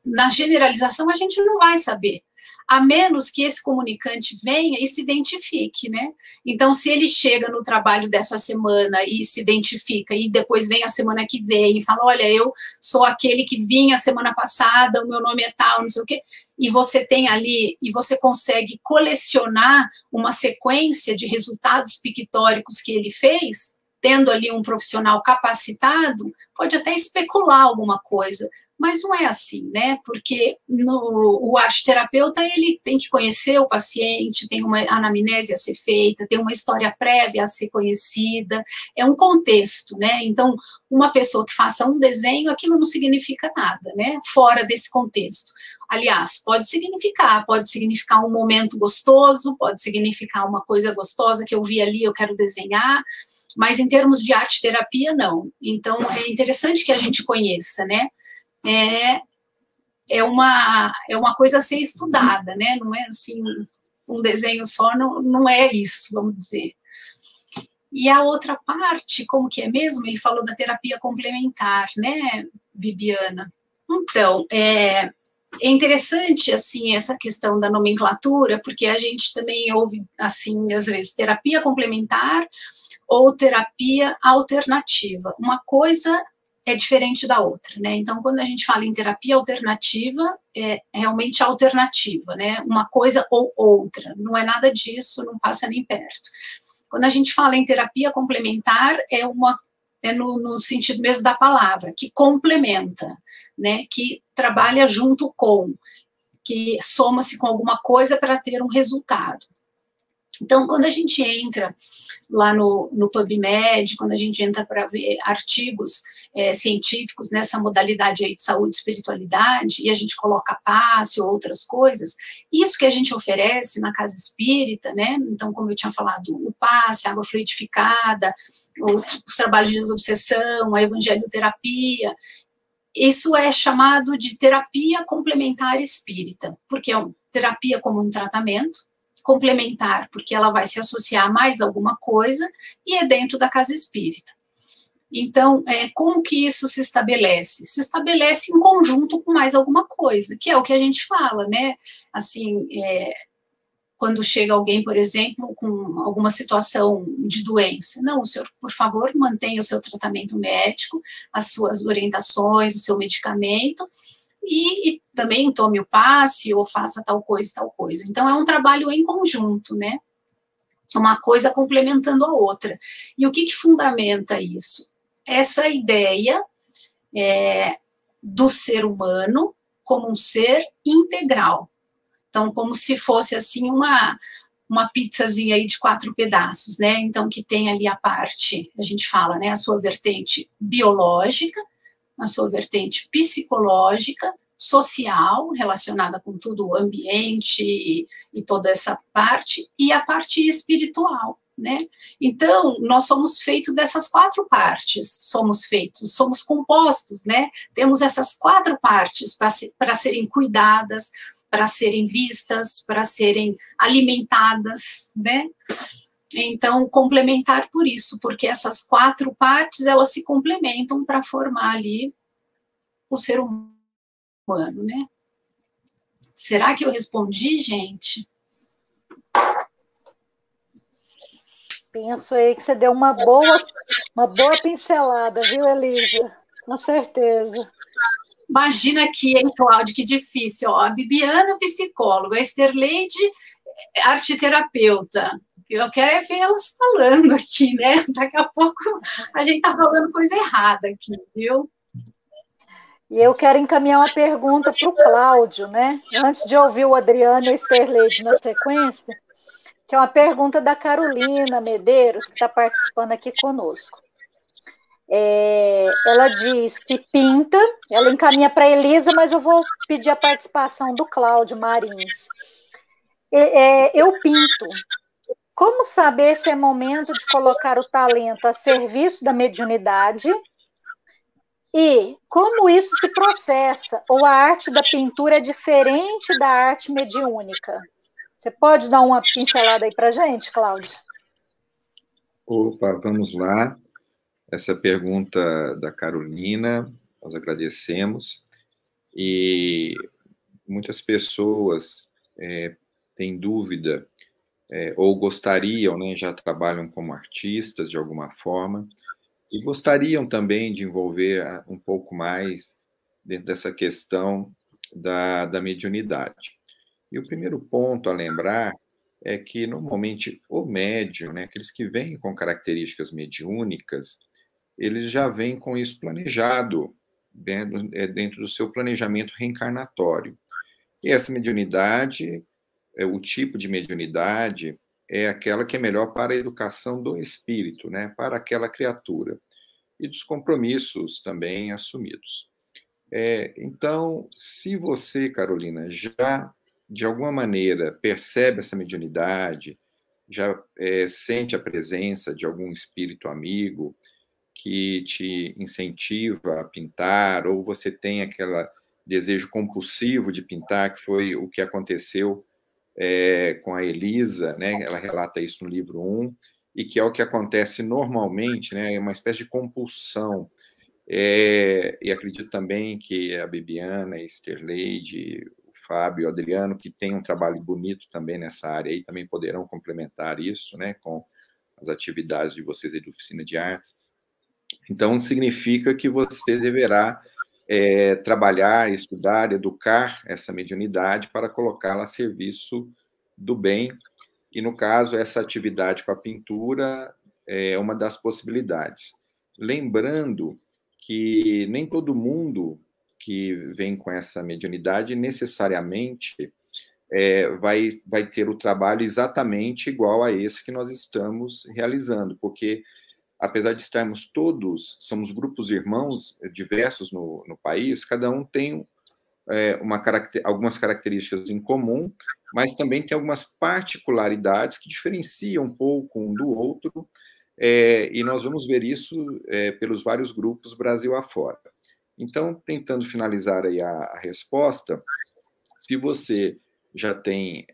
na generalização a gente não vai saber, a menos que esse comunicante venha e se identifique, né? Então, se ele chega no trabalho dessa semana e se identifica, e depois vem a semana que vem e fala, olha, eu sou aquele que vinha a semana passada, o meu nome é tal, não sei o quê, e você tem ali, e você consegue colecionar uma sequência de resultados pictóricos que ele fez, tendo ali um profissional capacitado, pode até especular alguma coisa, mas não é assim, né, porque o arte-terapeuta, ele tem que conhecer o paciente, tem uma anamnese a ser feita, tem uma história prévia a ser conhecida, é um contexto, né, então, uma pessoa que faça um desenho, aquilo não significa nada, né, fora desse contexto. Aliás, pode significar um momento gostoso, pode significar uma coisa gostosa que eu vi ali, eu quero desenhar, mas em termos de arte-terapia, não. Então, é interessante que a gente conheça, né, é uma coisa a ser estudada, né? Não é assim, um desenho só, não é isso, vamos dizer. E a outra parte, como que é mesmo? Ele falou da terapia complementar, né, Bibiana? Então, é interessante, assim, essa questão da nomenclatura, porque a gente também ouve, assim, às vezes, terapia complementar ou terapia alternativa. Uma coisa é diferente da outra, né? Então, quando a gente fala em terapia alternativa, é realmente alternativa, né? Uma coisa ou outra, não é nada disso, não passa nem perto. Quando a gente fala em terapia complementar, é no sentido mesmo da palavra, que complementa, né? Que trabalha junto com, que soma-se com alguma coisa para ter um resultado. Então, quando a gente entra lá no PubMed, quando a gente entra para ver artigos científicos nessa modalidade aí de saúde e espiritualidade, e a gente coloca passe ou outras coisas, isso que a gente oferece na casa espírita, né? Então, como eu tinha falado, o passe, a água fluidificada, os trabalhos de desobsessão, a evangelioterapia, isso é chamado de terapia complementar espírita, porque é terapia como um tratamento, complementar, porque ela vai se associar a mais alguma coisa, e é dentro da casa espírita. Então, como que isso se estabelece? Se estabelece em conjunto com mais alguma coisa, que é o que a gente fala, né? Assim, quando chega alguém, por exemplo, com alguma situação de doença, não, o senhor, por favor, mantenha o seu tratamento médico, as suas orientações, o seu medicamento, e também tome o passe ou faça tal coisa, tal coisa. Então, é um trabalho em conjunto, né? Uma coisa complementando a outra. E o que fundamenta isso? Essa ideia do ser humano como um ser integral. Então, como se fosse, assim, uma pizzazinha aí de 4 pedaços, né? Então, que tem ali a parte, a gente fala, né? A sua vertente biológica, a sua vertente psicológica, social, relacionada com tudo o ambiente e toda essa parte, e a parte espiritual, né? Então, nós somos feitos dessas 4 partes, somos compostos, né? Temos essas 4 partes para serem cuidadas, para serem vistas, para serem alimentadas, né? Então, complementar por isso, porque essas 4 partes, elas se complementam para formar ali o ser humano, né? Será que eu respondi, gente? Penso aí que você deu uma boa pincelada, viu, Elisa? Com certeza. Imagina aqui, hein, Cláudio, que difícil. Ó, a Bibiana, psicóloga, a Esterleide, arteterapeuta. Eu quero é ver elas falando aqui, né? Daqui a pouco a gente tá falando coisa errada aqui, viu? E eu quero encaminhar uma pergunta para o Cláudio, né? Antes de ouvir o Adriano e a Esterleide na sequência, que é uma pergunta da Carolina Medeiros, que está participando aqui conosco. Ela diz que pinta, ela encaminha para a Elisa, mas eu vou pedir a participação do Cláudio Marins. Eu pinto. Como saber se é momento de colocar o talento a serviço da mediunidade? E como isso se processa? Ou a arte da pintura é diferente da arte mediúnica? Você pode dar uma pincelada aí para a gente, Cláudio? Opa, vamos lá. Essa pergunta da Carolina, nós agradecemos. E muitas pessoas têm dúvida ou gostariam, né, já trabalham como artistas de alguma forma, e gostariam também de envolver um pouco mais dentro dessa questão da mediunidade. E o primeiro ponto a lembrar é que, normalmente, o médium, né, aqueles que vêm com características mediúnicas, eles já vêm com isso planejado dentro do seu planejamento reencarnatório. E essa mediunidade, o tipo de mediunidade, é aquela que é melhor para a educação do espírito, né, para aquela criatura, e dos compromissos também assumidos. Então, se você, Carolina, já, de alguma maneira, percebe essa mediunidade, já sente a presença de algum espírito amigo que te incentiva a pintar, ou você tem aquele desejo compulsivo de pintar, que foi o que aconteceu com a Elisa, né? Ela relata isso no livro 1, e que é o que acontece normalmente, né? É uma espécie de compulsão. E acredito também que a Bibiana, a Esterleide, o Fábio, o Adriano, que tem um trabalho bonito também nessa área, aí também poderão complementar isso, né, com as atividades de vocês aí da Oficina de Artes. Então, significa que você deverá trabalhar, estudar, educar essa mediunidade para colocá-la a serviço do bem. E, no caso, essa atividade com a pintura é uma das possibilidades. Lembrando que nem todo mundo que vem com essa mediunidade necessariamente vai ter o trabalho exatamente igual a esse que nós estamos realizando, porque, apesar de estarmos todos, somos grupos irmãos diversos no país, cada um tem algumas características em comum, mas também tem algumas particularidades que diferenciam um pouco um do outro, e nós vamos ver isso pelos vários grupos Brasil afora. Então, tentando finalizar aí a resposta, se você já tem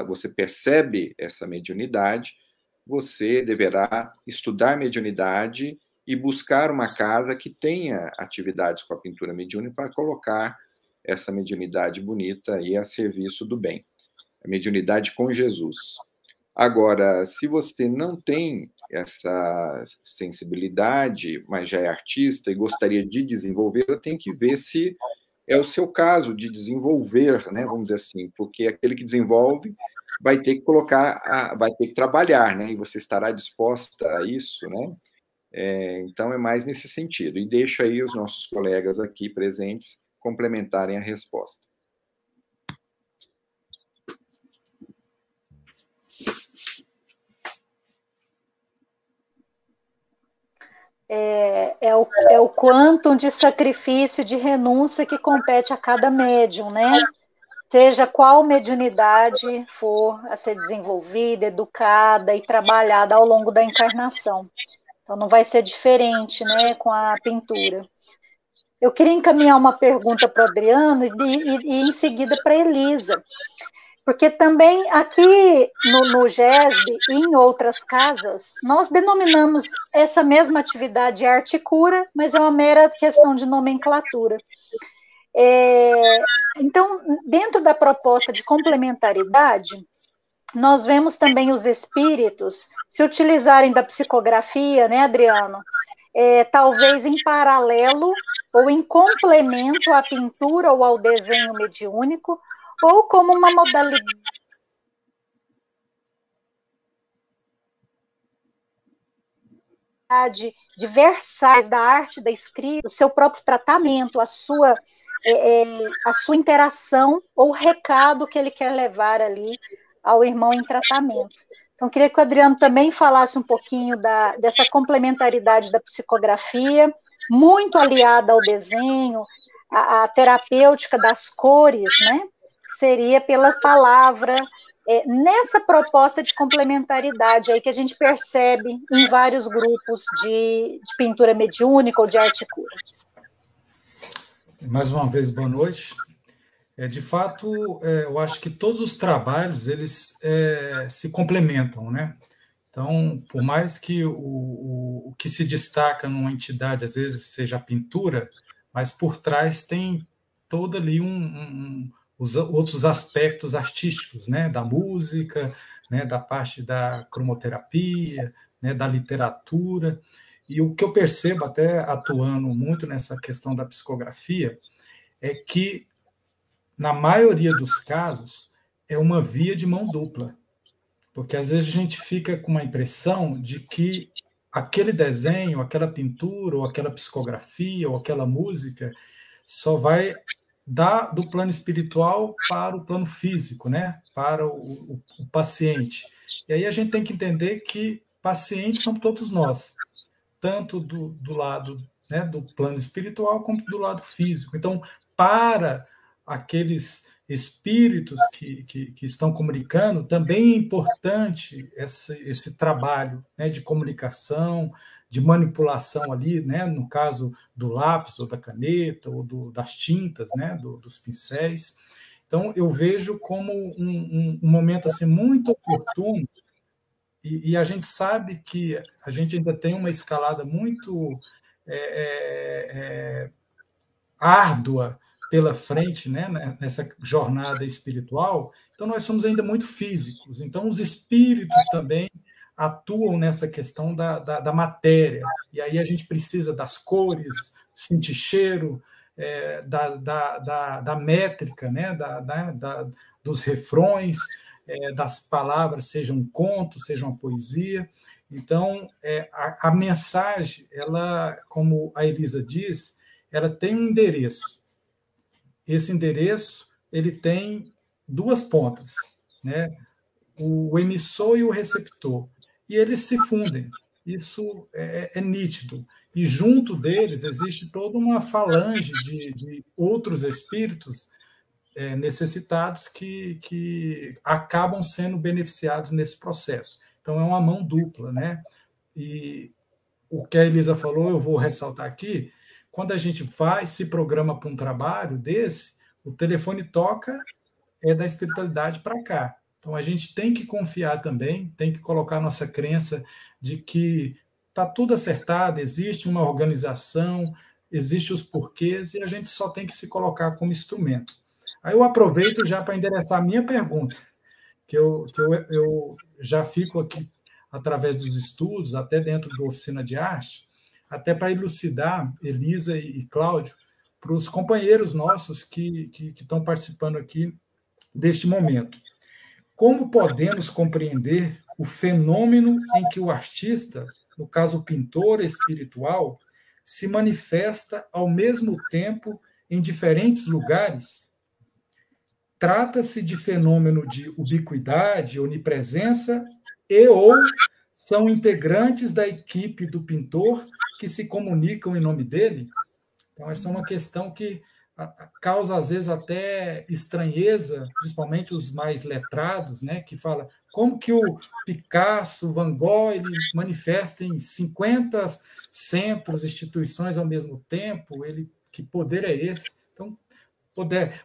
você percebe essa mediunidade, você deverá estudar mediunidade e buscar uma casa que tenha atividades com a pintura mediúnica para colocar essa mediunidade bonita aí a serviço do bem. A mediunidade com Jesus. Agora, se você não tem essa sensibilidade, mas já é artista e gostaria de desenvolver, tem que ver se é o seu caso de desenvolver, né, vamos dizer assim, porque aquele que desenvolve vai ter que vai ter que trabalhar, né, e você estará disposta a isso, né? Então, é mais nesse sentido. E deixo aí os nossos colegas aqui presentes complementarem a resposta. É o quantum de sacrifício, de renúncia que compete a cada médium, né? Seja qual mediunidade for a ser desenvolvida, educada e trabalhada ao longo da encarnação. Então, não vai ser diferente, né, com a pintura. Eu queria encaminhar uma pergunta para o Adriano e em seguida para a Elisa. Porque também aqui no GESB e em outras casas, nós denominamos essa mesma atividade arte e cura, mas é uma mera questão de nomenclatura. Então, dentro da proposta de complementaridade, nós vemos também os espíritos se utilizarem da psicografia, né, Adriano? Talvez em paralelo ou em complemento à pintura ou ao desenho mediúnico, ou como uma modalidade diversais da arte, da escrita, o seu próprio tratamento, a sua interação ou recado que ele quer levar ali ao irmão em tratamento. Então, queria que o Adriano também falasse um pouquinho dessa complementaridade da psicografia, muito aliada ao desenho, a terapêutica das cores, né? Seria pela palavra, nessa proposta de complementaridade aí que a gente percebe em vários grupos de pintura mediúnica ou de arte cura. Mais uma vez, boa noite. De fato, eu acho que todos os trabalhos, eles se complementam, né? Então, por mais que o que se destaca numa entidade, às vezes, seja a pintura, mas por trás tem todo ali os outros aspectos artísticos, né? Da música, né? Da parte da cromoterapia, né? Da literatura. E o que eu percebo, até atuando muito nessa questão da psicografia, é que, na maioria dos casos, é uma via de mão dupla. Porque, às vezes, a gente fica com uma impressão de que aquele desenho, aquela pintura, ou aquela psicografia, ou aquela música, só vai dar do plano espiritual para o plano físico, né? Para o paciente. E aí a gente tem que entender que pacientes são todos nós, tanto do lado, né, do plano espiritual como do lado físico. Então, para aqueles espíritos que estão comunicando, também é importante esse trabalho, né, de comunicação, de manipulação ali, né, no caso do lápis ou da caneta ou das tintas, né, dos pincéis. Então, eu vejo como um momento assim, muito oportuno, e a gente sabe que a gente ainda tem uma escalada muito árdua pela frente, né, nessa jornada espiritual. Então, nós somos ainda muito físicos. Então, os espíritos também atuam nessa questão da matéria. E aí a gente precisa das cores, sentir cheiro, da métrica, né, dos refrões, das palavras, seja um conto, seja uma poesia. Então, a mensagem, ela, como a Elisa diz, ela tem um endereço. Esse endereço ele tem duas pontas, né? O emissor e o receptor, e eles se fundem. Isso é nítido. E junto deles existe toda uma falange de outros espíritos necessitados que acabam sendo beneficiados nesse processo. Então, é uma mão dupla, né? E o que a Elisa falou, eu vou ressaltar aqui, quando a gente se programa para um trabalho desse, o telefone toca da espiritualidade para cá. Então, a gente tem que confiar também, tem que colocar nossa crença de que está tudo acertado, existe uma organização, existem os porquês, e a gente só tem que se colocar como instrumento. Aí eu aproveito já para endereçar a minha pergunta, que eu já fico aqui através dos estudos, até dentro da oficina de arte, até para elucidar, Elisa e Cláudio, para os companheiros nossos que estão participando aqui deste momento. Como podemos compreender o fenômeno em que o artista, no caso o pintor espiritual, se manifesta ao mesmo tempo em diferentes lugares? Trata-se de fenômeno de ubiquidade, onipresença, ou são integrantes da equipe do pintor que se comunicam em nome dele? Então, essa é uma questão que causa, às vezes, até estranheza, principalmente os mais letrados, né, que fala como que o Picasso, o Van Gogh, ele manifesta em 50 centros, instituições ao mesmo tempo, que poder é esse? Então,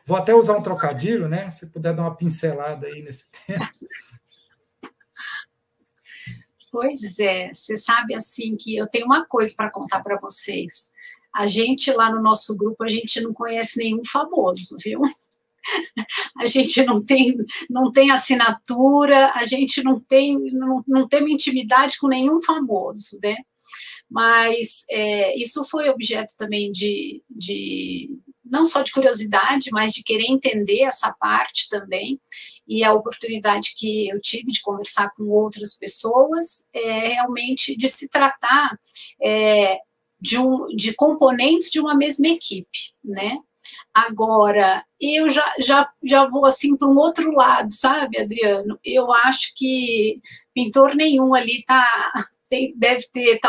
vou até usar um trocadilho, né, se puder dar uma pincelada aí nesse tema. Pois é, você sabe, assim, que eu tenho uma coisa para contar para vocês. A gente, lá no nosso grupo, a gente não conhece nenhum famoso, viu? A gente não tem assinatura, a gente não tem uma intimidade com nenhum famoso, né? Mas isso foi objeto também de não só de curiosidade, mas de querer entender essa parte também, e a oportunidade que eu tive de conversar com outras pessoas realmente de se tratar de componentes de uma mesma equipe, né? Agora, eu já vou assim para um outro lado, sabe, Adriano? Eu acho que pintor nenhum ali deve ter,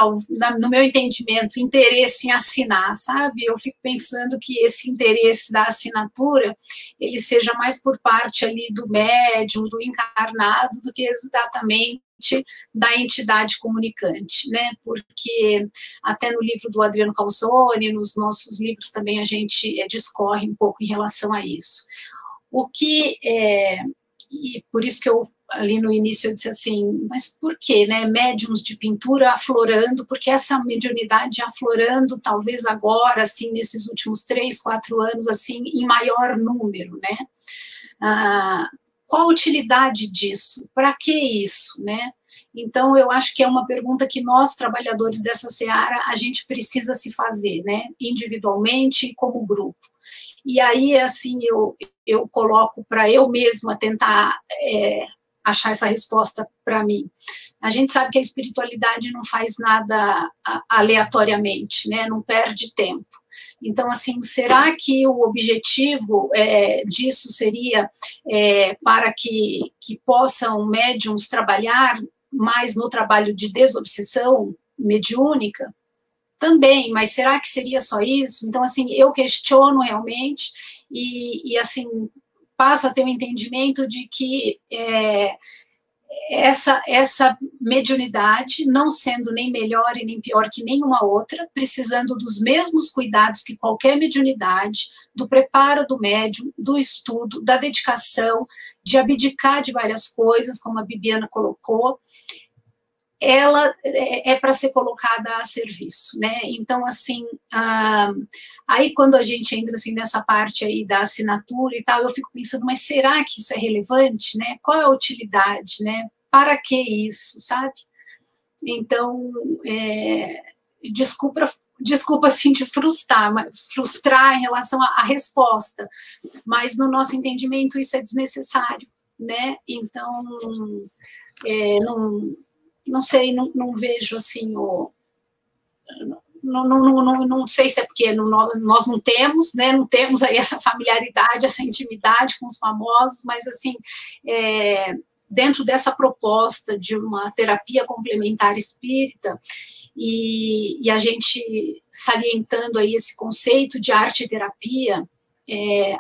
no meu entendimento, interesse em assinar, sabe? Eu fico pensando que esse interesse da assinatura, ele seja mais por parte ali do médium, do encarnado, do que exatamente da entidade comunicante, né? Porque até no livro do Adriano Calzone, nos nossos livros também a gente discorre um pouco em relação a isso. E por isso que eu ali no início eu disse assim, mas por que, né, médiums de pintura aflorando, porque essa mediunidade aflorando, talvez agora, assim, nesses últimos 3, 4 anos, assim, em maior número, né? Qual a utilidade disso? Para que isso, né? Então, eu acho que é uma pergunta que nós, trabalhadores dessa seara, a gente precisa se fazer, né, individualmente e como grupo. E aí, assim, eu coloco para eu mesma tentar achar essa resposta para mim. A gente sabe que a espiritualidade não faz nada aleatoriamente, né? Não perde tempo. Então, assim, será que o objetivo disso seria para que possam médiums trabalhar mais no trabalho de desobsessão mediúnica? Também, mas será que seria só isso? Então, assim, eu questiono realmente e assim, passo a ter um entendimento de que essa mediunidade, não sendo nem melhor e nem pior que nenhuma outra, precisando dos mesmos cuidados que qualquer mediunidade, do preparo do médium, do estudo, da dedicação, de abdicar de várias coisas, como a Bibiana colocou, ela é para ser colocada a serviço, né? Então, assim, aí quando a gente entra assim, nessa parte aí da assinatura e tal, eu fico pensando, mas será que isso é relevante, né? Qual é a utilidade, né? Para que isso, sabe? Então, desculpa assim, de frustrar em relação à resposta, mas no nosso entendimento isso é desnecessário, né? Então, não sei, não vejo assim não sei se é porque nós não temos, né, não temos aí essa familiaridade, essa intimidade com os famosos, mas assim, dentro dessa proposta de uma terapia complementar espírita, e a gente salientando aí esse conceito de arte-terapia,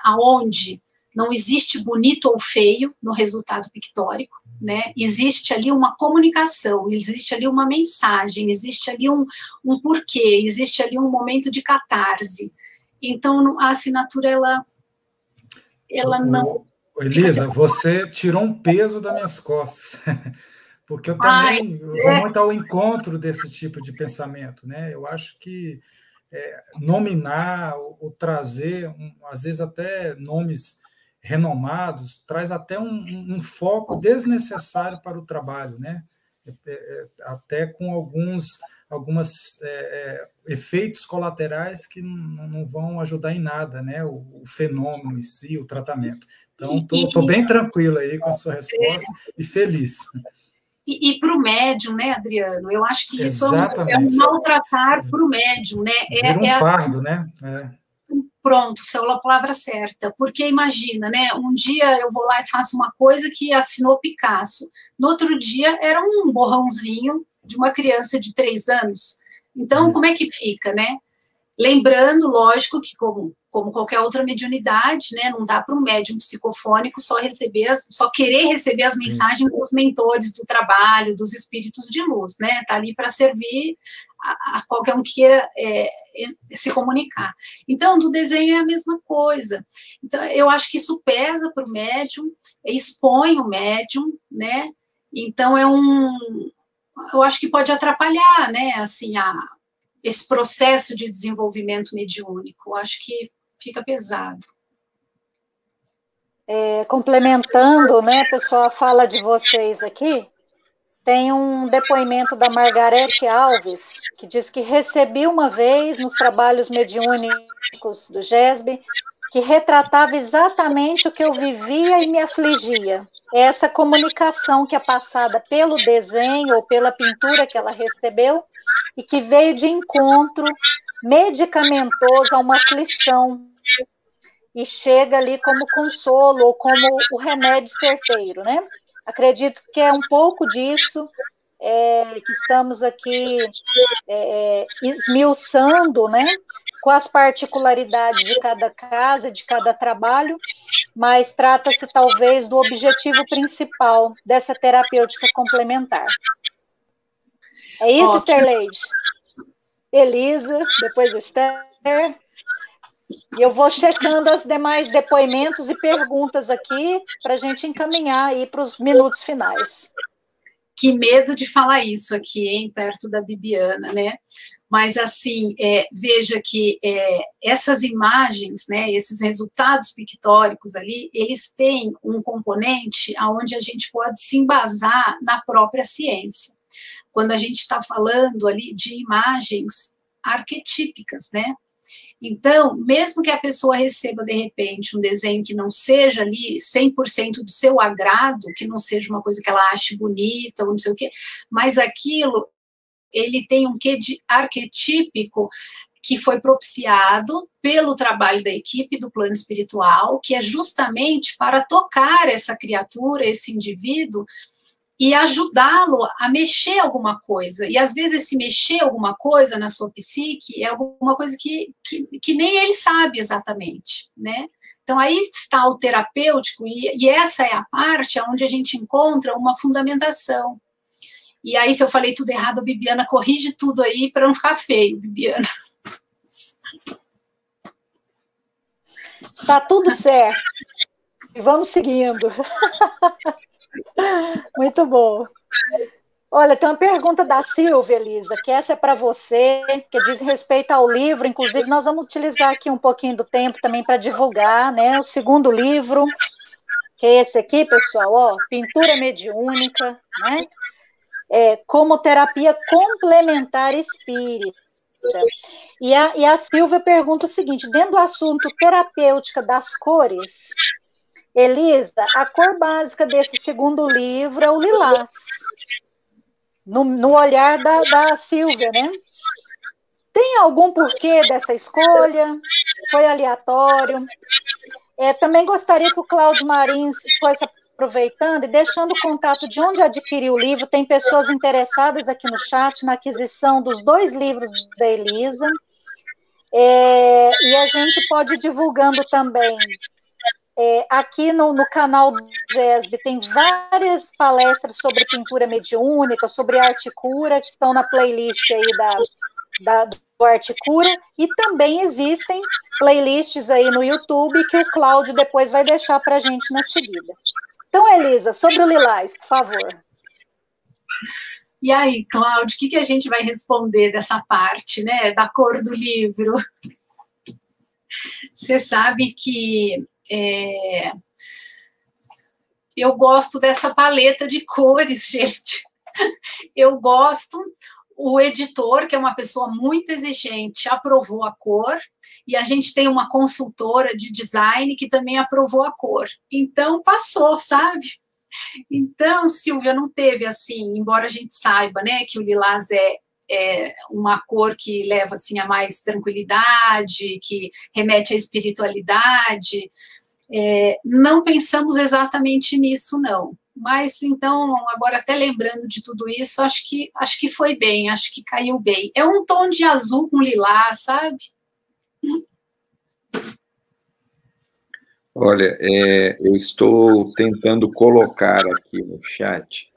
aonde não existe bonito ou feio no resultado pictórico, né? Existe ali uma comunicação, existe ali uma mensagem, existe ali um porquê, existe ali um momento de catarse. Então, a assinatura, ela não... Elisa, você tirou um peso das minhas costas, porque eu também vou muito ao encontro desse tipo de pensamento, né? Eu acho que nominar ou trazer, às vezes até nomes renomados, traz até um foco desnecessário para o trabalho, né? Até com alguns efeitos colaterais que não vão ajudar em nada, né? O fenômeno em si, o tratamento. Então, estou bem tranquilo aí com a sua resposta e feliz. E para o médium, né, Adriano? Eu acho que isso é um maltratar para o médium, né? Vira um fardo, né? Pronto, você falou a palavra certa, porque imagina, né, um dia eu vou lá e faço uma coisa que assinou Picasso, no outro dia era um borrãozinho de uma criança de 3 anos, então como é que fica, né? Lembrando, lógico, que como qualquer outra mediunidade, né, não dá para um médium psicofônico só querer receber as mensagens dos mentores do trabalho, dos espíritos de luz, né, tá ali para servir a qualquer um que queira se comunicar. Então, do desenho é a mesma coisa. Então, eu acho que isso pesa para o médium, expõe o médium, né, então eu acho que pode atrapalhar, né, assim, esse processo de desenvolvimento mediúnico. Eu acho que fica pesado. Complementando, né, pessoal, a fala de vocês aqui, tem um depoimento da Margarete Alves, que diz que recebi uma vez nos trabalhos mediúnicos do GESB, que retratava exatamente o que eu vivia e me afligia. Essa comunicação que é passada pelo desenho ou pela pintura que ela recebeu e que veio de encontro medicamentoso a uma aflição e chega ali como consolo ou como o remédio certeiro, né? Acredito que é um pouco disso que estamos aqui esmiuçando, né? Com as particularidades de cada casa, de cada trabalho, mas trata-se talvez do objetivo principal dessa terapêutica complementar. É isso, Estherleide? Elisa, depois Esther. E eu vou checando os demais depoimentos e perguntas aqui para a gente encaminhar aí para os minutos finais. Que medo de falar isso aqui, hein, perto da Bibiana, né? Mas, assim, veja que essas imagens, né, esses resultados pictóricos ali, eles têm um componente onde a gente pode se embasar na própria ciência. Quando a gente está falando ali de imagens arquetípicas, né? Então, mesmo que a pessoa receba, de repente, um desenho que não seja ali 100% do seu agrado, que não seja uma coisa que ela ache bonita ou não sei o quê, mas aquilo, ele tem um quê de arquetípico que foi propiciado pelo trabalho da equipe do plano espiritual, que é justamente para tocar essa criatura, esse indivíduo, e ajudá-lo a mexer alguma coisa. E, às vezes, esse mexer alguma coisa na sua psique é alguma coisa que nem ele sabe exatamente, né? Então, aí está o terapêutico, e essa é a parte onde a gente encontra uma fundamentação. E aí, se eu falei tudo errado, a Bibiana corrige tudo aí para não ficar feio, Bibiana. Tá tudo certo. E vamos seguindo. Muito bom. Olha, tem uma pergunta da Silvia, Elisa, que essa é para você, que diz respeito ao livro. Inclusive, nós vamos utilizar aqui um pouquinho do tempo também para divulgar, né, o segundo livro, que é esse aqui, pessoal, ó, Pintura Mediúnica, né, como terapia complementar espírita. E a Silvia pergunta o seguinte, dentro do assunto terapêutica das cores, Elisa, a cor básica desse segundo livro é o lilás, no olhar da Silvia, né? Tem algum porquê dessa escolha? Foi aleatório? Também gostaria que o Cláudio Marins fosse aproveitando e deixando o contato de onde adquiriu o livro. Tem pessoas interessadas aqui no chat na aquisição dos 2 livros da Elisa. E a gente pode ir divulgando também. Aqui no canal do GESB tem várias palestras sobre pintura mediúnica, sobre arte cura, que estão na playlist aí do Arte Cura, e também existem playlists aí no YouTube que o Cláudio depois vai deixar para a gente na seguida. Então, Elisa, sobre o Lilás, por favor. E aí, Cláudio, o que a gente vai responder dessa parte, né, da cor do livro? Você sabe que eu gosto dessa paleta de cores, gente. Eu gosto. O editor, que é uma pessoa muito exigente, aprovou a cor, e a gente tem uma consultora de design que também aprovou a cor. Então, passou, sabe? Então, Silvia, não teve assim, embora a gente saiba, né, que o lilás é uma cor que leva, assim, a mais tranquilidade, que remete à espiritualidade, não pensamos exatamente nisso, não. Mas, então, agora até lembrando de tudo isso, acho que foi bem, acho que caiu bem. É um tom de azul com lilás, sabe? Olha, eu estou tentando colocar aqui no chat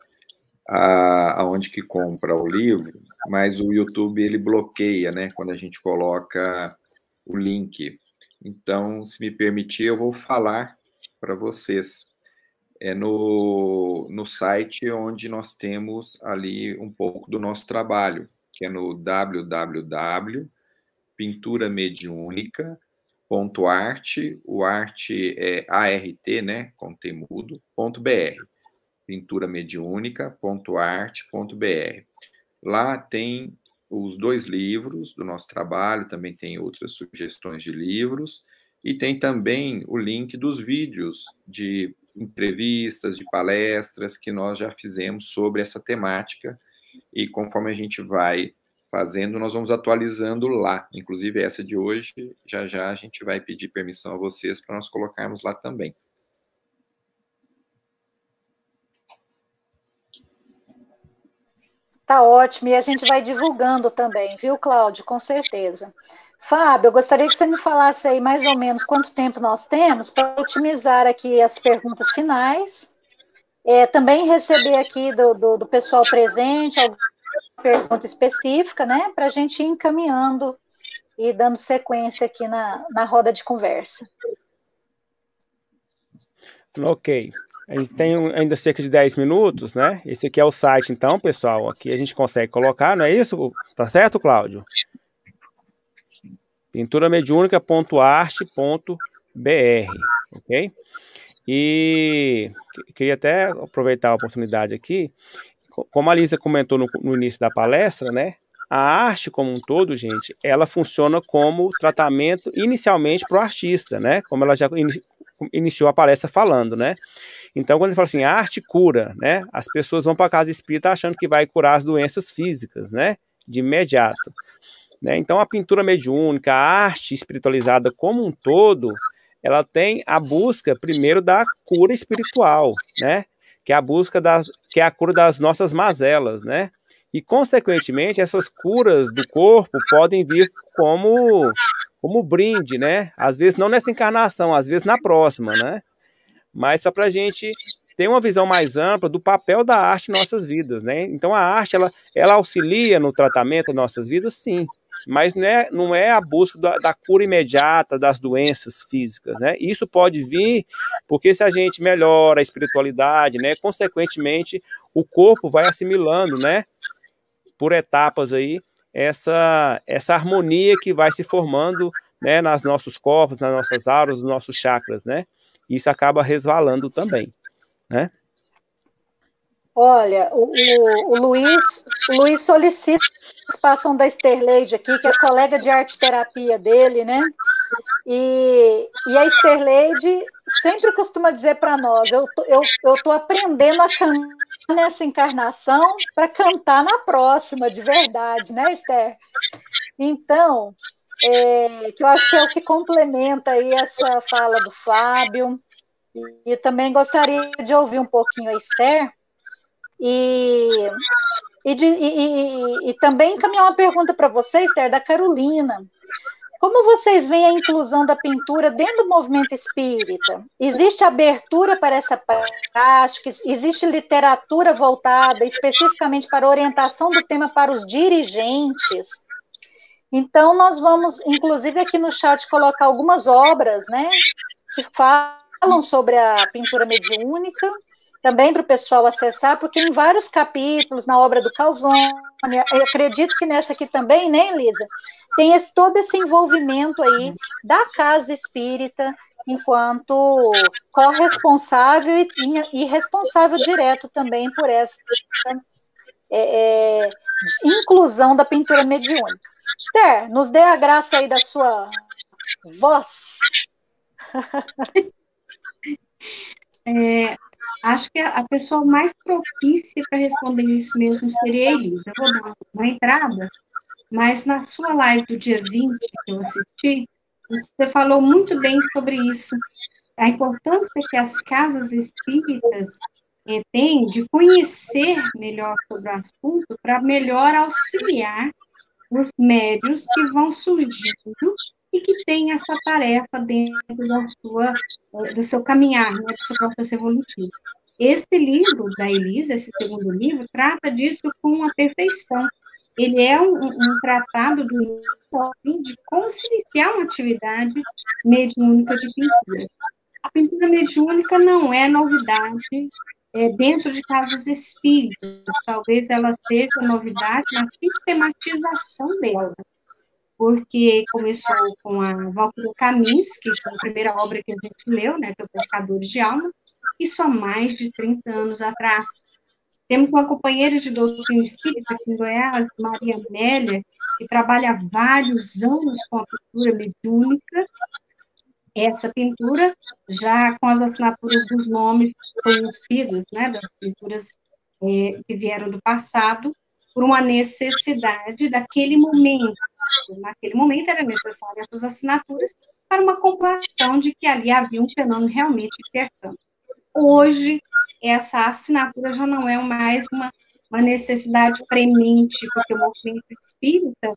aonde que compra o livro, mas o YouTube, ele bloqueia, né, quando a gente coloca o link. Então, se me permitir, eu vou falar para vocês. No site onde nós temos ali um pouco do nosso trabalho, que é no www.pinturamediunica.art, o arte é ART, né, com T mudo, .br, pinturamediunica.art.br. Lá tem os 2 livros do nosso trabalho, também tem outras sugestões de livros, e tem também o link dos vídeos de entrevistas, de palestras que nós já fizemos sobre essa temática, e conforme a gente vai fazendo, nós vamos atualizando lá. Inclusive, essa de hoje, já a gente vai pedir permissão a vocês para nós colocarmos lá também. Tá ótimo, e a gente vai divulgando também, viu, Cláudio? Com certeza. Fábio, eu gostaria que você me falasse aí mais ou menos quanto tempo nós temos para otimizar aqui as perguntas finais. Também receber aqui do pessoal presente alguma pergunta específica, né? Para a gente ir encaminhando e dando sequência aqui na roda de conversa. Ok. A gente tem ainda cerca de 10 minutos, né? Esse aqui é o site, então, pessoal. Aqui a gente consegue colocar, não é isso? Tá certo, Cláudio? pinturamediunica.arte.br, ok? E queria até aproveitar a oportunidade aqui, como a Lisa comentou no início da palestra, né? A arte como um todo, gente, ela funciona como tratamento inicialmente para o artista, né? Como ela já iniciou a palestra falando, né? Então, quando ele fala assim, arte cura, né? As pessoas vão para a casa espírita achando que vai curar as doenças físicas, né? De imediato. Né? Então, a pintura mediúnica, a arte espiritualizada como um todo, ela tem a busca, primeiro, da cura espiritual, né? Que é a busca que é a cura das nossas mazelas, né? E, consequentemente, essas curas do corpo podem vir como brinde, né? Às vezes não nessa encarnação, às vezes na próxima, né? Mas só para a gente ter uma visão mais ampla do papel da arte em nossas vidas, né? Então, a arte, ela auxilia no tratamento das nossas vidas, sim. Mas não é a busca da cura imediata das doenças físicas, né? Isso pode vir porque se a gente melhora a espiritualidade, né? Consequentemente, o corpo vai assimilando, né? Por etapas aí, essa harmonia que vai se formando, né? Nos nossos corpos, nas nossas auras, nos nossos chakras, né? Isso acaba resvalando também, né? Olha, o Luiz solicita a participação da Esterleide aqui, que é colega de arte-terapia dele, né? E a Esterleide sempre costuma dizer para nós, eu tô aprendendo a cantar nessa encarnação para cantar na próxima, de verdade, né, Esther? Então, que eu acho que é o que complementa aí essa fala do Fábio, e também gostaria de ouvir um pouquinho a Esther, e também encaminhar uma pergunta para você, Esther, da Carolina. Como vocês veem a inclusão da pintura dentro do movimento espírita? Existe abertura para essa prática? Existe literatura voltada especificamente para a orientação do tema para os dirigentes? Então, nós vamos, inclusive, aqui no chat, colocar algumas obras, né, que falam sobre a pintura mediúnica, também para o pessoal acessar, porque em vários capítulos, na obra do Calzone, eu acredito que nessa aqui também, né, Elisa? Tem todo esse envolvimento aí da casa espírita enquanto corresponsável e responsável direto também por essa inclusão da pintura mediúnica. Esther, nos dê a graça aí da sua voz. Acho que a pessoa mais propícia para responder isso mesmo seria a Elisa. Eu vou dar uma entrada, mas na sua live do dia 20, que eu assisti, você falou muito bem sobre isso. A importância que as casas espíritas têm de conhecer melhor sobre o assunto para melhor auxiliar os médios que vão surgindo e que têm essa tarefa dentro do seu caminhar, né, do seu processo evolutivo. Esse livro da Elisa, esse segundo livro, trata disso com uma perfeição. Ele é um tratado de como se iniciar uma atividade mediúnica de pintura. A pintura mediúnica não é novidade dentro de casas espíritas. Talvez ela seja novidade na sistematização dela, porque começou com a Valquíria Camins, que foi a primeira obra que a gente leu, né, que é o Pescadores de Alma, isso há mais de 30 anos atrás. Temos uma companheira de doutrina espírita aqui em Goiás, Maria Amélia, que trabalha há vários anos com a pintura mediúnica. Essa pintura, já com as assinaturas dos nomes conhecidos, né, das pinturas que vieram do passado, por uma necessidade daquele momento. Naquele momento era necessária essas assinaturas para uma comprovação de que ali havia um fenômeno realmente intercâmbio. Hoje, essa assinatura já não é mais uma necessidade premente, porque o movimento espírita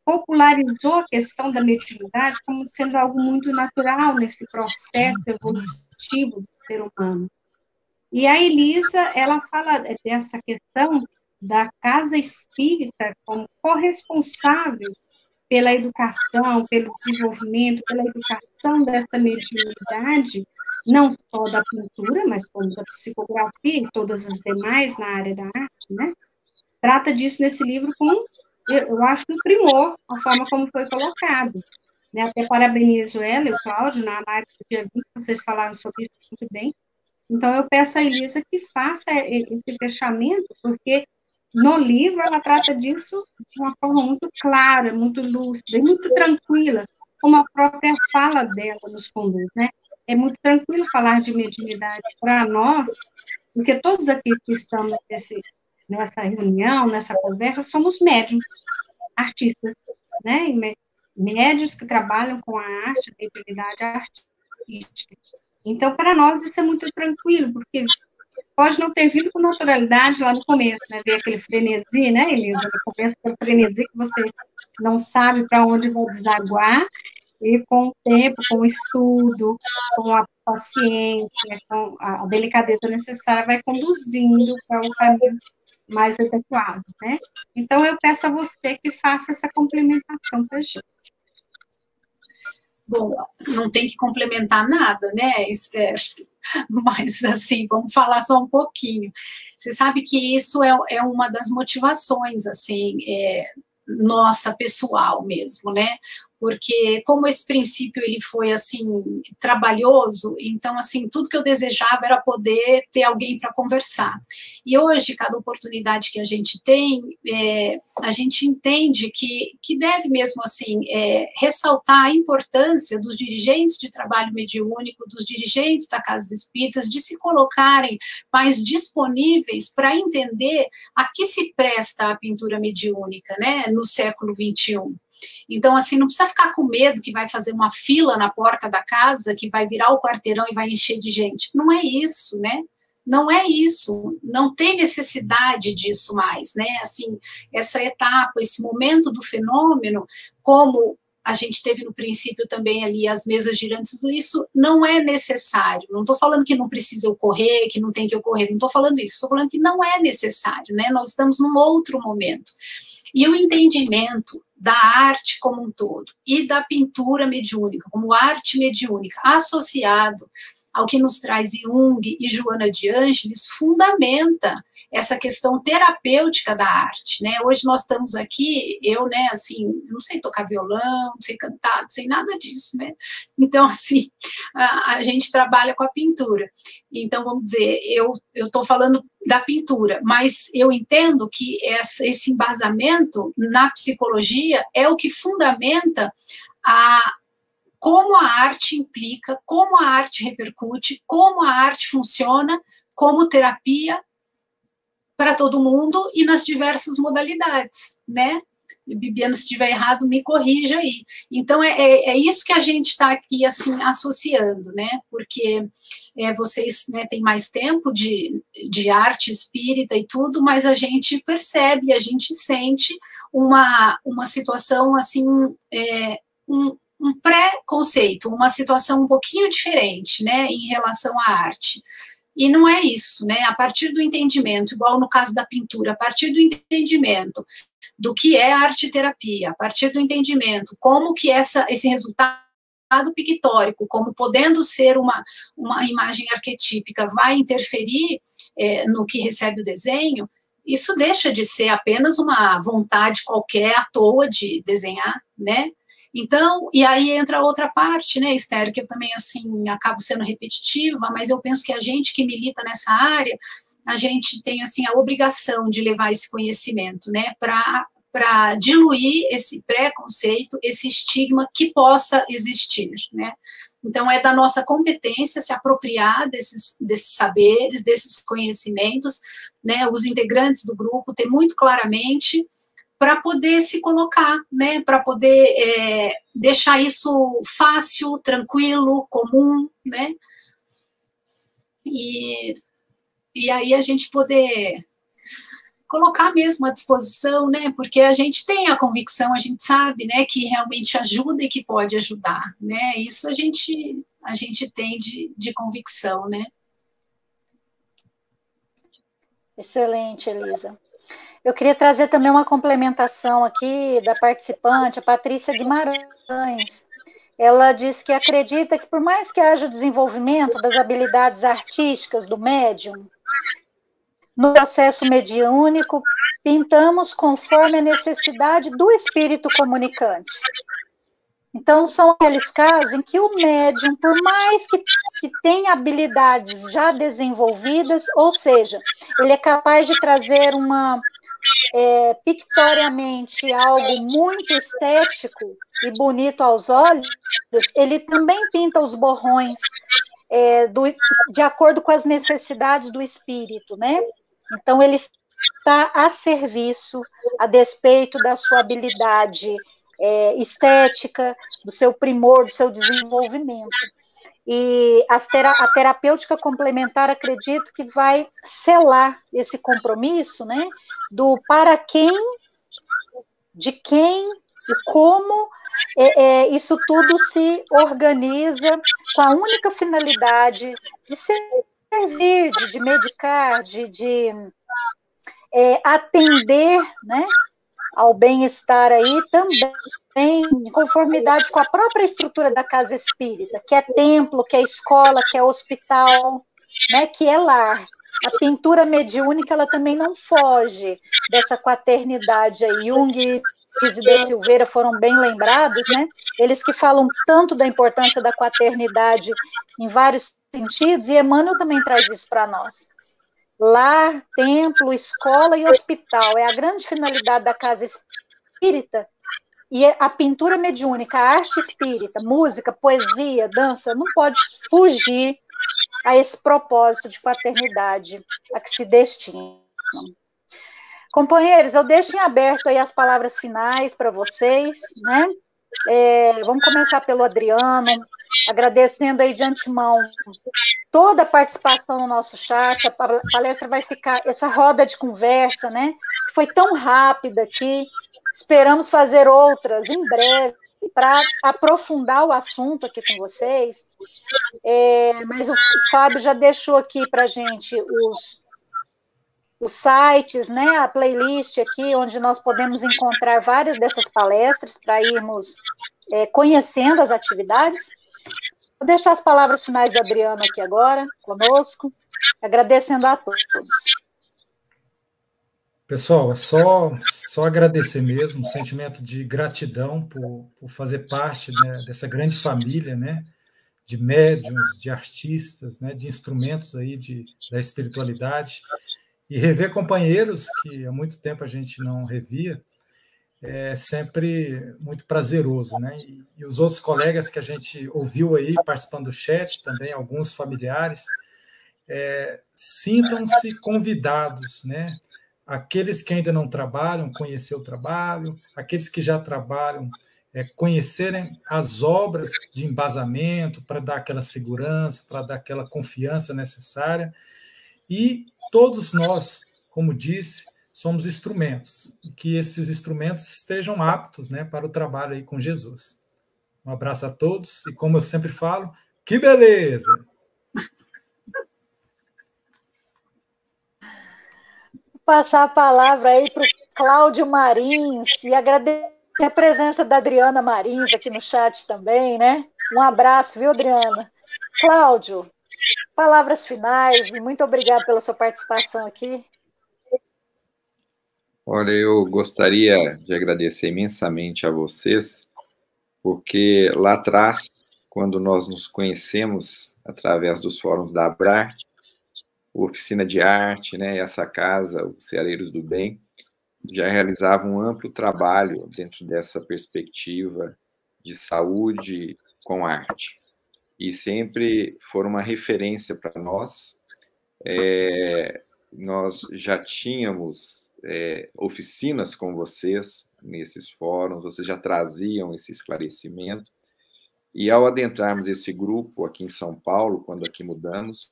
popularizou a questão da mediunidade como sendo algo muito natural nesse processo evolutivo do ser humano. E a Elisa, ela fala dessa questão da casa espírita como corresponsável pela educação, pelo desenvolvimento, pela educação dessa mediunidade, não só da pintura, mas como da psicografia e todas as demais na área da arte, né? Trata disso nesse livro com, eu acho, um primor, a forma como foi colocado. Né? Até parabenizo ela e o Cláudio, na live do dia 20, vocês falaram sobre isso muito bem. Então, eu peço a Elisa que faça esse fechamento, porque no livro ela trata disso de uma forma muito clara, muito lúcida e muito tranquila, como a própria fala dela nos conduz, né? É muito tranquilo falar de mediunidade para nós, porque todos aqui que estamos nessa reunião, nessa conversa, somos médiuns, artistas, né? Médiuns que trabalham com a arte, a mediunidade artística. Então, para nós, isso é muito tranquilo, porque pode não ter vindo com naturalidade lá no começo, né? Ver aquele frenesi, né, Elisa? No começo, aquele frenesi que você não sabe para onde vai desaguar, e com o tempo, com o estudo, com a paciência, com a delicadeza necessária, vai conduzindo para um caminho mais adequado, né? Então, eu peço a você que faça essa complementação para a gente. Bom, não tem que complementar nada, né, Esther? Mas, assim, vamos falar só um pouquinho. Você sabe que isso é uma das motivações, assim, nossa, pessoal mesmo, né? porque como esse princípio ele foi assim trabalhoso, então assim tudo que eu desejava era poder ter alguém para conversar. E hoje, cada oportunidade que a gente tem, a gente entende que deve mesmo assim ressaltar a importância dos dirigentes de trabalho mediúnico, dos dirigentes da Casa Espíritas, de se colocarem mais disponíveis para entender a que se presta a pintura mediúnica, né, no século XXI. Então, assim, não precisa ficar com medo que vai fazer uma fila na porta da casa, que vai virar o quarteirão e vai encher de gente. Não é isso, né? Não é isso. Não tem necessidade disso mais, né? Assim, essa etapa, esse momento do fenômeno, como a gente teve no princípio também ali as mesas girantes, tudo isso não é necessário. Não estou falando que não precisa ocorrer, que não tem que ocorrer, não estou falando isso. Estou falando que não é necessário, né? Nós estamos num outro momento. E o entendimento da arte como um todo e da pintura mediúnica, como arte mediúnica, associado ao que nos traz Jung e Joana de Ângeles, fundamenta essa questão terapêutica da arte, né? Hoje nós estamos aqui, eu, né, assim, não sei tocar violão, não sei cantar, não sei nada disso, né? Então, assim, a gente trabalha com a pintura. Então, vamos dizer, eu estou falando da pintura, mas eu entendo que esse embasamento na psicologia é o que fundamenta como a arte implica, como a arte repercute, como a arte funciona como terapia para todo mundo e nas diversas modalidades, né? Bibiana, se estiver errado, me corrija aí. Então, é isso que a gente está aqui, assim, associando, né? Porque vocês, né, têm mais tempo de arte espírita e tudo, mas a gente percebe, a gente sente uma situação, assim, um pré-conceito, uma situação um pouquinho diferente, né, em relação à arte. E não é isso, né? A partir do entendimento, igual no caso da pintura, a partir do entendimento do que é arte-terapia, a partir do entendimento como que esse resultado pictórico, como podendo ser uma imagem arquetípica, vai interferir no que recebe o desenho, isso deixa de ser apenas uma vontade qualquer à toa de desenhar, né? Então, e aí entra outra parte, né, Esther, que eu também, assim, acabo sendo repetitiva, mas eu penso que a gente que milita nessa área, a gente tem, assim, a obrigação de levar esse conhecimento, né, para diluir esse preconceito, esse estigma que possa existir, né. Então, é da nossa competência se apropriar desses saberes, desses conhecimentos, né, os integrantes do grupo ter muito claramente para poder se colocar, né, para poder deixar isso fácil, tranquilo, comum, né, e aí a gente poder colocar mesmo à disposição, né, porque a gente tem a convicção, a gente sabe, né, que realmente ajuda e que pode ajudar, né, isso a gente tem de convicção, né. Excelente, Elisa. Eu queria trazer também uma complementação aqui da participante, a Patrícia Guimarães. Ela diz que acredita que, por mais que haja o desenvolvimento das habilidades artísticas do médium, no processo mediúnico, pintamos conforme a necessidade do espírito comunicante. Então, são aqueles casos em que o médium, por mais que tenha habilidades já desenvolvidas, ou seja, ele é capaz de trazer pictoriamente algo muito estético e bonito aos olhos, ele também pinta os borrões de acordo com as necessidades do espírito, né? Então, ele está a serviço, a despeito da sua habilidade estética, do seu primor, do seu desenvolvimento. E a terapêutica complementar, acredito que vai selar esse compromisso, né, do para quem, de quem, o como isso tudo se organiza com a única finalidade de servir, de medicar, de atender, né, ao bem-estar aí também, em conformidade com a própria estrutura da casa espírita, que é templo, que é escola, que é hospital, né, que é lar. A pintura mediúnica, ela também não foge dessa quaternidade aí. Jung e de Silveira foram bem lembrados, né? Eles que falam tanto da importância da quaternidade em vários sentidos, e Emmanuel também traz isso para nós. Lar, templo, escola e hospital é a grande finalidade da casa espírita, e a pintura mediúnica, a arte espírita, música, poesia, dança, não pode fugir a esse propósito de paternidade a que se destinam. Companheiros, eu deixo em aberto aí as palavras finais para vocês, né? Vamos começar pelo Adriano, agradecendo aí de antemão toda a participação no nosso chat. A palestra vai ficar, essa roda de conversa, né? Que foi tão rápida aqui. Esperamos fazer outras em breve para aprofundar o assunto aqui com vocês. Mas o Fábio já deixou aqui para a gente os sites, né, a playlist aqui, onde nós podemos encontrar várias dessas palestras para irmos conhecendo as atividades. Vou deixar as palavras finais do Adriano aqui agora, conosco, agradecendo a todos. Pessoal, é só agradecer mesmo, um sentimento de gratidão por fazer parte, né, dessa grande família, né, de médiuns, de artistas, né, de instrumentos aí da espiritualidade, e rever companheiros que há muito tempo a gente não revia, é sempre muito prazeroso, né? E os outros colegas que a gente ouviu aí participando do chat, também alguns familiares, sintam-se convidados, né? Aqueles que ainda não trabalham, conhecer o trabalho, aqueles que já trabalham, conhecerem as obras de embasamento para dar aquela segurança, para dar aquela confiança necessária. E todos nós, como disse, somos instrumentos, e que esses instrumentos estejam aptos, né, para o trabalho aí com Jesus. Um abraço a todos, e como eu sempre falo, que beleza! Passar a palavra aí para o Cláudio Marins e agradecer a presença da Adriana Marins aqui no chat também, né? Um abraço, viu, Adriana? Cláudio, palavras finais e muito obrigado pela sua participação aqui. Olha, eu gostaria de agradecer imensamente a vocês, porque lá atrás, quando nós nos conhecemos através dos fóruns da Abrarte, Oficina de Arte, né, essa casa, os Ceareiros do Bem, já realizavam um amplo trabalho dentro dessa perspectiva de saúde com arte. E sempre foram uma referência para nós. Nós já tínhamos oficinas com vocês nesses fóruns, vocês já traziam esse esclarecimento. E ao adentrarmos esse grupo aqui em São Paulo, quando aqui mudamos,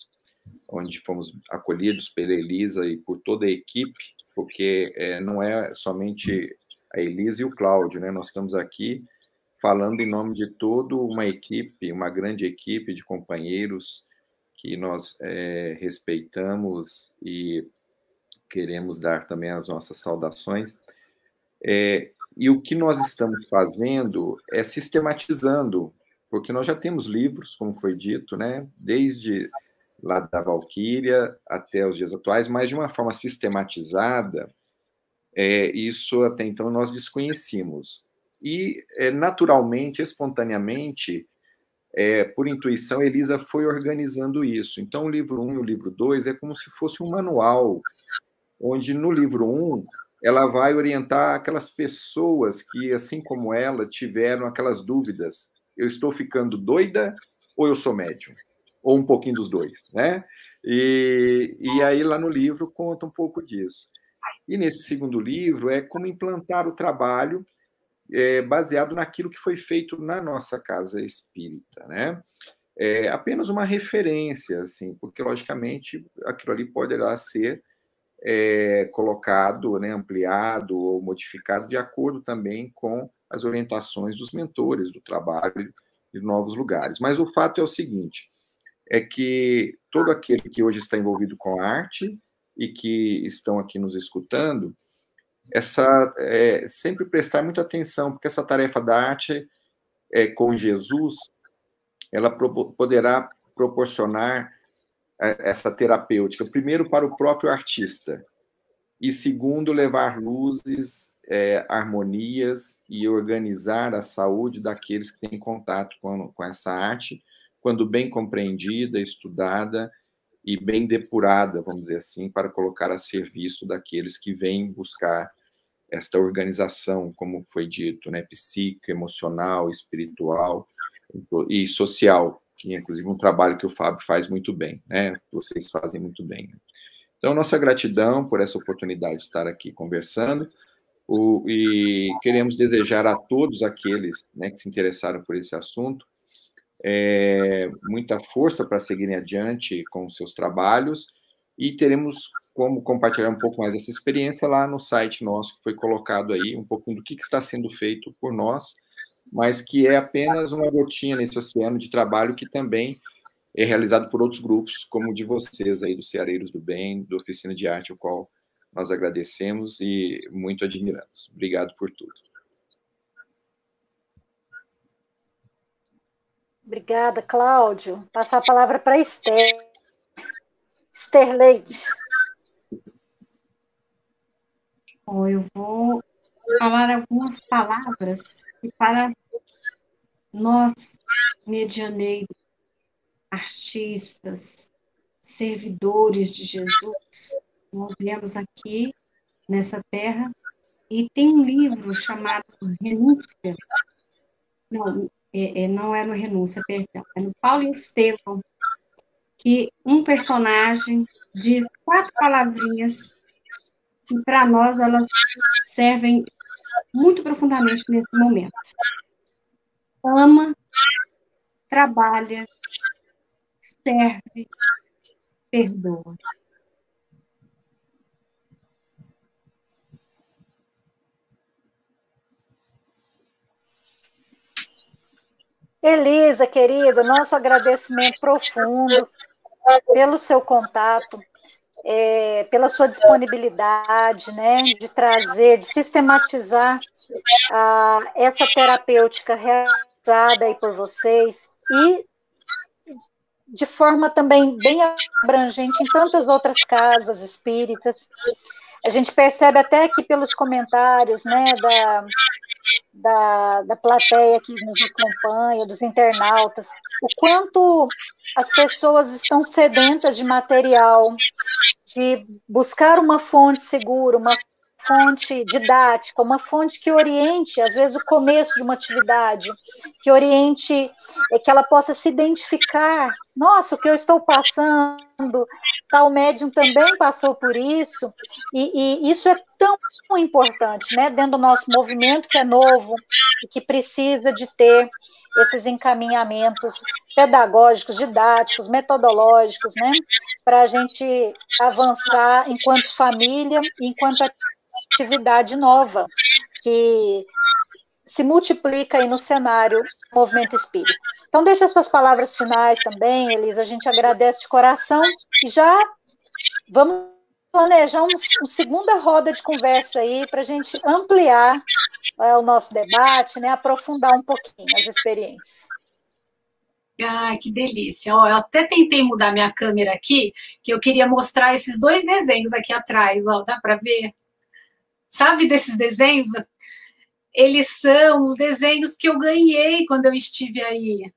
onde fomos acolhidos pela Elisa e por toda a equipe, porque não é somente a Elisa e o Cláudio, né? Nós estamos aqui falando em nome de toda uma equipe, uma grande equipe de companheiros que nós respeitamos e queremos dar também as nossas saudações. E o que nós estamos fazendo é sistematizando, porque nós já temos livros, como foi dito, né? Desde lá da Valquíria até os dias atuais, mas de uma forma sistematizada, isso até então nós desconhecíamos. E, naturalmente, espontaneamente, por intuição, Elisa foi organizando isso. Então, o livro 1 e o livro 2 é como se fosse um manual, onde no livro 1 ela vai orientar aquelas pessoas que, assim como ela, tiveram aquelas dúvidas. Eu estou ficando doida ou eu sou médium? Ou um pouquinho dos dois, né? E aí, lá no livro, conta um pouco disso. E nesse segundo livro é como implantar o trabalho baseado naquilo que foi feito na nossa casa espírita, né? É apenas uma referência, assim, porque, logicamente, aquilo ali poderá ser colocado, né, ampliado ou modificado de acordo também com as orientações dos mentores do trabalho de novos lugares. Mas o fato é o seguinte, é que todo aquele que hoje está envolvido com a arte e que estão aqui nos escutando, sempre prestar muita atenção, porque essa tarefa da arte com Jesus, ela poderá proporcionar essa terapêutica, primeiro para o próprio artista, e segundo, levar luzes, harmonias e organizar a saúde daqueles que têm contato com essa arte, quando bem compreendida, estudada e bem depurada, vamos dizer assim, para colocar a serviço daqueles que vêm buscar esta organização, como foi dito, né, psíquica, emocional, espiritual e social, que é inclusive um trabalho que o Fábio faz muito bem, né? Vocês fazem muito bem. Então, nossa gratidão por essa oportunidade de estar aqui conversando, e queremos desejar a todos aqueles, né, que se interessaram por esse assunto, muita força para seguirem adiante com os seus trabalhos, e teremos como compartilhar um pouco mais essa experiência lá no site nosso, que foi colocado aí, um pouquinho do que está sendo feito por nós, mas que é apenas uma gotinha nesse oceano de trabalho que também é realizado por outros grupos, como o de vocês aí, dos Ceareiros do Bem, do Oficina de Arte, o qual nós agradecemos e muito admiramos. Obrigado por tudo. Obrigada, Cláudio. Passar a palavra para Esther. Esther Leite. Eu vou falar algumas palavras que, para nós, medianeiros, artistas, servidores de Jesus, nós viemos aqui nessa terra, e tem um livro chamado Renúncia. Não é no Renúncia, perdão, é no Paulo e Estevão, que um personagem diz 4 palavrinhas que, para nós, elas servem muito profundamente nesse momento. Ama, trabalha, serve, perdoa. Elisa, querida, nosso agradecimento profundo pelo seu contato, pela sua disponibilidade, né, de trazer, de sistematizar essa terapêutica realizada aí por vocês, e de forma também bem abrangente em tantas outras casas espíritas. A gente percebe até aqui pelos comentários, né, da plateia que nos acompanha, dos internautas, o quanto as pessoas estão sedentas de material, de buscar uma fonte segura, uma fonte didática, uma fonte que oriente, às vezes, o começo de uma atividade, que oriente, que ela possa se identificar. Nossa, o que eu estou passando, tal médium também passou por isso, e isso é tão importante, né, dentro do nosso movimento, que é novo, e que precisa de ter esses encaminhamentos pedagógicos, didáticos, metodológicos, né, para a gente avançar enquanto família, enquanto atividade nova, que se multiplica aí no cenário do movimento espírita. Então, deixa as suas palavras finais também, Elisa, a gente agradece de coração, e já vamos planejar uma segunda roda de conversa aí, para a gente ampliar o nosso debate, né, aprofundar um pouquinho as experiências. Que delícia. Eu até tentei mudar minha câmera aqui, que eu queria mostrar esses 2 desenhos aqui atrás, dá para ver? Sabe desses desenhos? Eles são os desenhos que eu ganhei quando eu estive aí.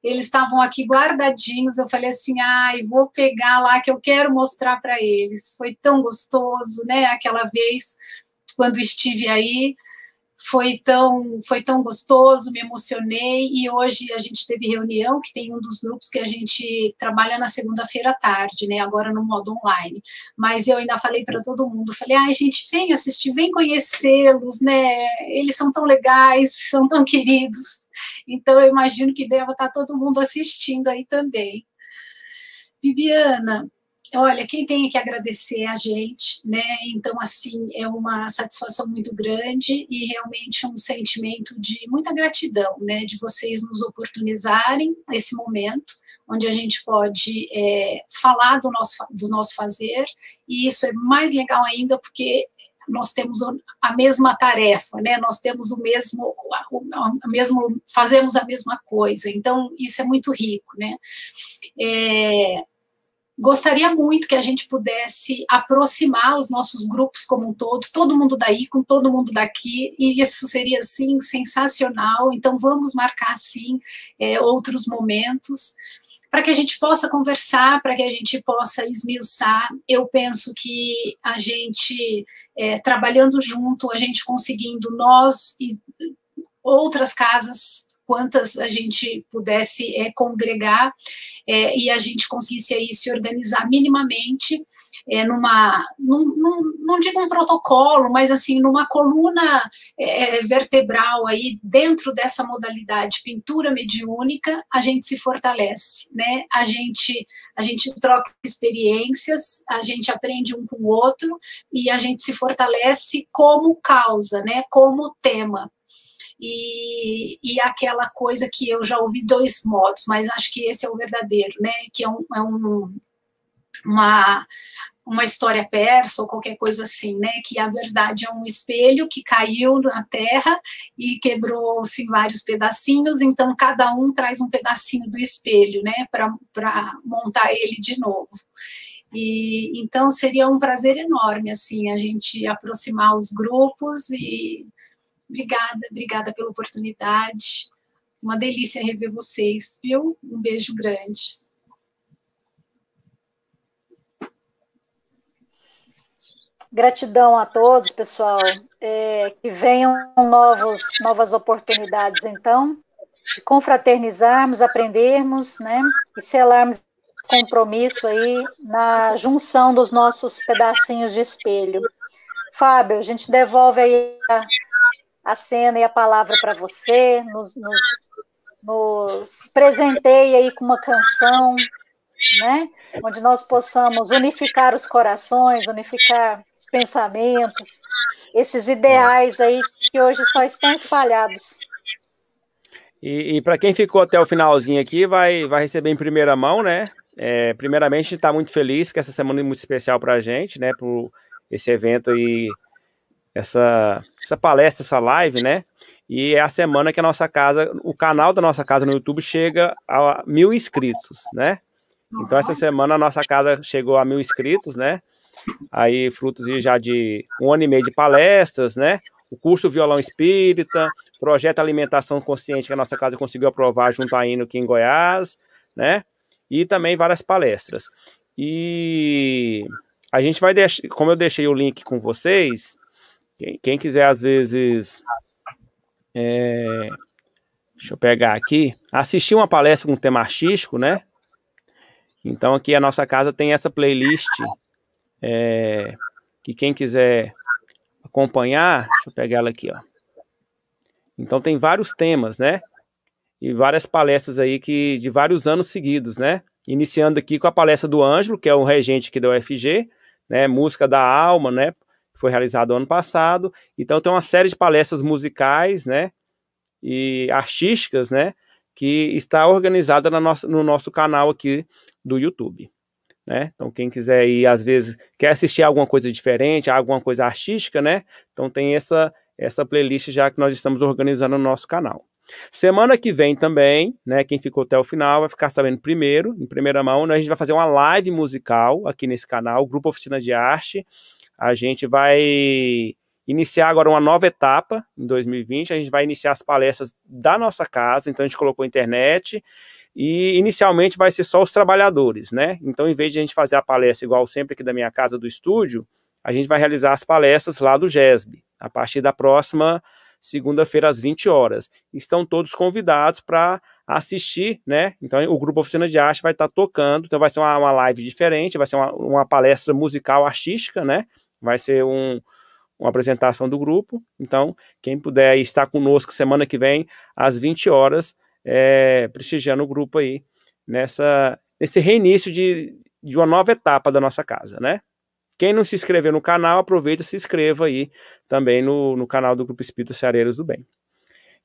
Eles estavam aqui guardadinhos, eu falei assim, vou pegar lá que eu quero mostrar para eles. Foi tão gostoso, né, aquela vez, quando estive aí, foi tão gostoso, me emocionei, e hoje a gente teve reunião, que tem um dos grupos que a gente trabalha na segunda-feira à tarde, né, agora no modo online, mas eu ainda falei para todo mundo, falei, gente, vem assistir, vem conhecê-los, né, eles são tão legais, são tão queridos, então eu imagino que deva estar todo mundo assistindo aí também. Viviana, olha, quem tem que agradecer é a gente, né, então, assim, é uma satisfação muito grande e realmente um sentimento de muita gratidão, né, de vocês nos oportunizarem esse momento, onde a gente pode falar do nosso fazer, e isso é mais legal ainda, porque nós temos a mesma tarefa, né, nós temos fazemos a mesma coisa, então, isso é muito rico, né, gostaria muito que a gente pudesse aproximar os nossos grupos como um todo mundo daí com todo mundo daqui, e isso seria, assim, sensacional. Então, vamos marcar, sim, outros momentos, para que a gente possa conversar, para que a gente possa esmiuçar. Eu penso que a gente, trabalhando junto, a gente conseguindo, nós e outras casas, quantas a gente pudesse congregar, e a gente conseguisse aí se organizar minimamente, não digo um protocolo, mas assim, numa coluna vertebral aí, dentro dessa modalidade pintura mediúnica, a gente se fortalece, né? A gente troca experiências, a gente aprende um com o outro, e a gente se fortalece como causa, né? Como tema. E aquela coisa que eu já ouvi 2 modos, mas acho que esse é o verdadeiro, né? Que é uma história persa ou qualquer coisa assim, né? Que a verdade é um espelho que caiu na terra e quebrou-se em vários pedacinhos, então cada um traz um pedacinho do espelho, né? Para montar ele de novo. E então seria um prazer enorme, assim, a gente aproximar os grupos. E obrigada pela oportunidade. Uma delícia rever vocês, viu? Um beijo grande. Gratidão a todos, pessoal. Que venham novas oportunidades, então, de confraternizarmos, aprendermos, né? E selarmos compromisso aí na junção dos nossos pedacinhos de espelho. Fábio, a gente devolve aí a cena e a palavra para você, nos presenteie aí com uma canção, né? Onde nós possamos unificar os corações, unificar os pensamentos, esses ideais aí que hoje só estão espalhados. E para quem ficou até o finalzinho aqui, vai receber em primeira mão, né? Primeiramente, a gente está muito feliz, porque essa semana é muito especial para a gente, né? Por esse evento aí, essa palestra, essa live, né? E é a semana que a nossa casa, o canal da nossa casa no YouTube chega a 1.000 inscritos, né? Então, essa semana a nossa casa chegou a 1.000 inscritos, né? Aí, frutos já de 1 ano e meio de palestras, né? O curso Violão Espírita, projeto Alimentação Consciente, que a nossa casa conseguiu aprovar junto à INO aqui em Goiás, né? E também várias palestras. E a gente vai deixar, como eu deixei o link com vocês, quem quiser, às vezes, deixa eu pegar aqui, assistir uma palestra com tema artístico, né? Então, aqui a nossa casa tem essa playlist, que quem quiser acompanhar, deixa eu pegar ela aqui, ó. Então, tem vários temas, né? E várias palestras aí de vários anos seguidos, né? Iniciando aqui com a palestra do Ângelo, que é o regente aqui da UFG, né? Música da Alma, né? Foi realizado ano passado. Então, tem uma série de palestras musicais, né? E artísticas, né? Que está organizada no nosso canal aqui do YouTube, né? Então, quem quiser ir, às vezes, quer assistir alguma coisa diferente, alguma coisa artística, né? Então, tem essa playlist já que nós estamos organizando no nosso canal. Semana que vem também, né? Quem ficou até o final vai ficar sabendo primeiro, em primeira mão, né? A gente vai fazer uma live musical aqui nesse canal, Grupo Oficina de Arte. A gente vai iniciar agora uma nova etapa em 2020, a gente vai iniciar as palestras da nossa casa, então a gente colocou internet, e inicialmente vai ser só os trabalhadores, né? Então, em vez de a gente fazer a palestra igual sempre aqui da minha casa, do estúdio, a gente vai realizar as palestras lá do GESB, a partir da próxima segunda-feira, às 20 horas. Estão todos convidados para assistir, né? Então, o Grupo Oficina de Arte vai estar tocando, então vai ser uma live diferente, vai ser uma palestra musical artística, né? Vai ser uma apresentação do grupo. Então, quem puder estar conosco semana que vem, às 20 horas, prestigiando o grupo aí, nesse reinício de uma nova etapa da nossa casa, né? Quem não se inscreveu no canal, aproveita e se inscreva aí também no canal do Grupo Espírita Ceareiros do Bem.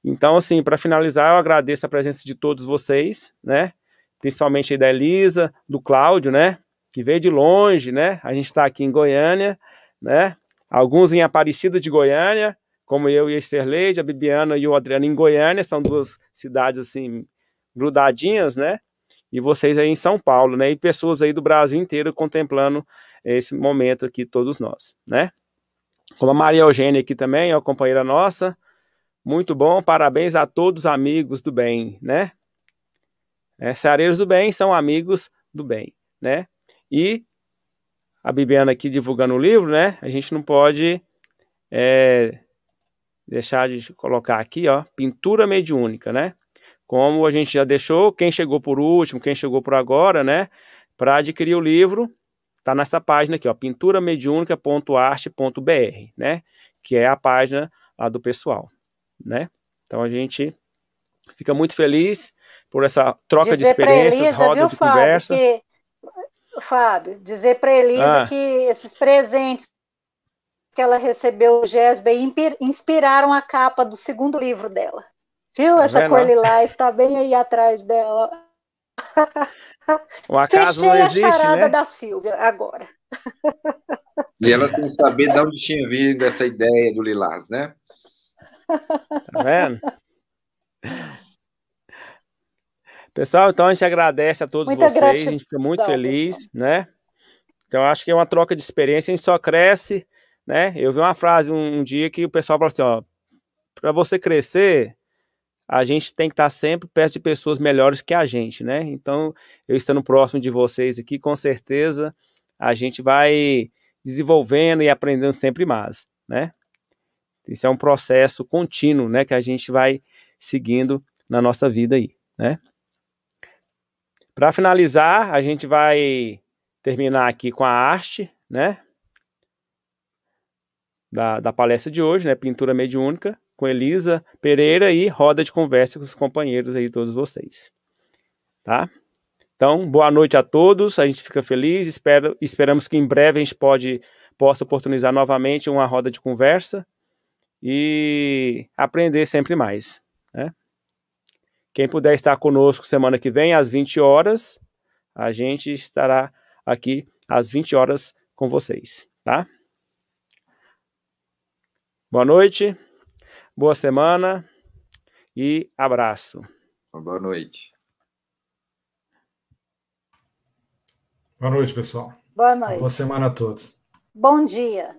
Então, assim, para finalizar, eu agradeço a presença de todos vocês, né? Principalmente aí da Elisa, do Cláudio, né? Que veio de longe, né? A gente está aqui em Goiânia, né? Alguns em Aparecida de Goiânia, como eu e a Esterleide, a Bibiana e o Adriano em Goiânia, são duas cidades, assim, grudadinhas, né? e vocês aí em São Paulo, né? E pessoas aí do Brasil inteiro contemplando esse momento aqui, todos nós, né? Como a Maria Eugênia aqui também, é uma companheira nossa. Muito bom, parabéns a todos os amigos do bem, né? Ceareiros do bem são amigos do bem, né? E a Bibiana aqui divulgando o livro, né? A gente não pode deixar de colocar aqui, ó, pintura mediúnica, né? Como a gente já deixou, quem chegou por último, quem chegou por agora, né? Para adquirir o livro, tá nessa página aqui, ó, pinturamediunica.arte.br, né? Que é a página lá do pessoal, né? Então a gente fica muito feliz por essa troca de experiências, Elisa, roda viu, de Fábio, conversa. Fábio, dizer para Elisa que esses presentes que ela recebeu do GESB inspiraram a capa do segundo livro dela. Viu? Tá Essa vendo? cor lilás está bem aí atrás dela. O acaso Fechei não existe, a charada né? da Silvia agora. E ela sem saber de onde tinha vindo essa ideia do lilás, né? Tá vendo? Pessoal, então a gente agradece a todos Muita vocês, gratidão, a gente fica muito feliz, pessoal. né? Então acho que é uma troca de experiência, a gente só cresce, né? Eu vi uma frase um dia que o pessoal falou assim, ó, para você crescer, a gente tem que estar sempre perto de pessoas melhores que a gente, né? Então, eu estando próximo de vocês aqui, com certeza, a gente vai desenvolvendo e aprendendo sempre mais, né? Isso é um processo contínuo, né? Que a gente vai seguindo na nossa vida aí, né? Para finalizar, a gente vai terminar aqui com a arte, né? Da palestra de hoje, né? Pintura mediúnica, com Elisa Pereira e roda de conversa com os companheiros aí, todos vocês. Tá? Então, boa noite a todos, a gente fica feliz, esperamos que em breve a gente possa oportunizar novamente uma roda de conversa e aprender sempre mais, né? Quem puder estar conosco semana que vem, às 20 horas, a gente estará aqui às 20 horas com vocês, tá? Boa noite, boa semana e abraço. Boa noite. Boa noite, pessoal. Boa noite. Boa semana a todos. Bom dia.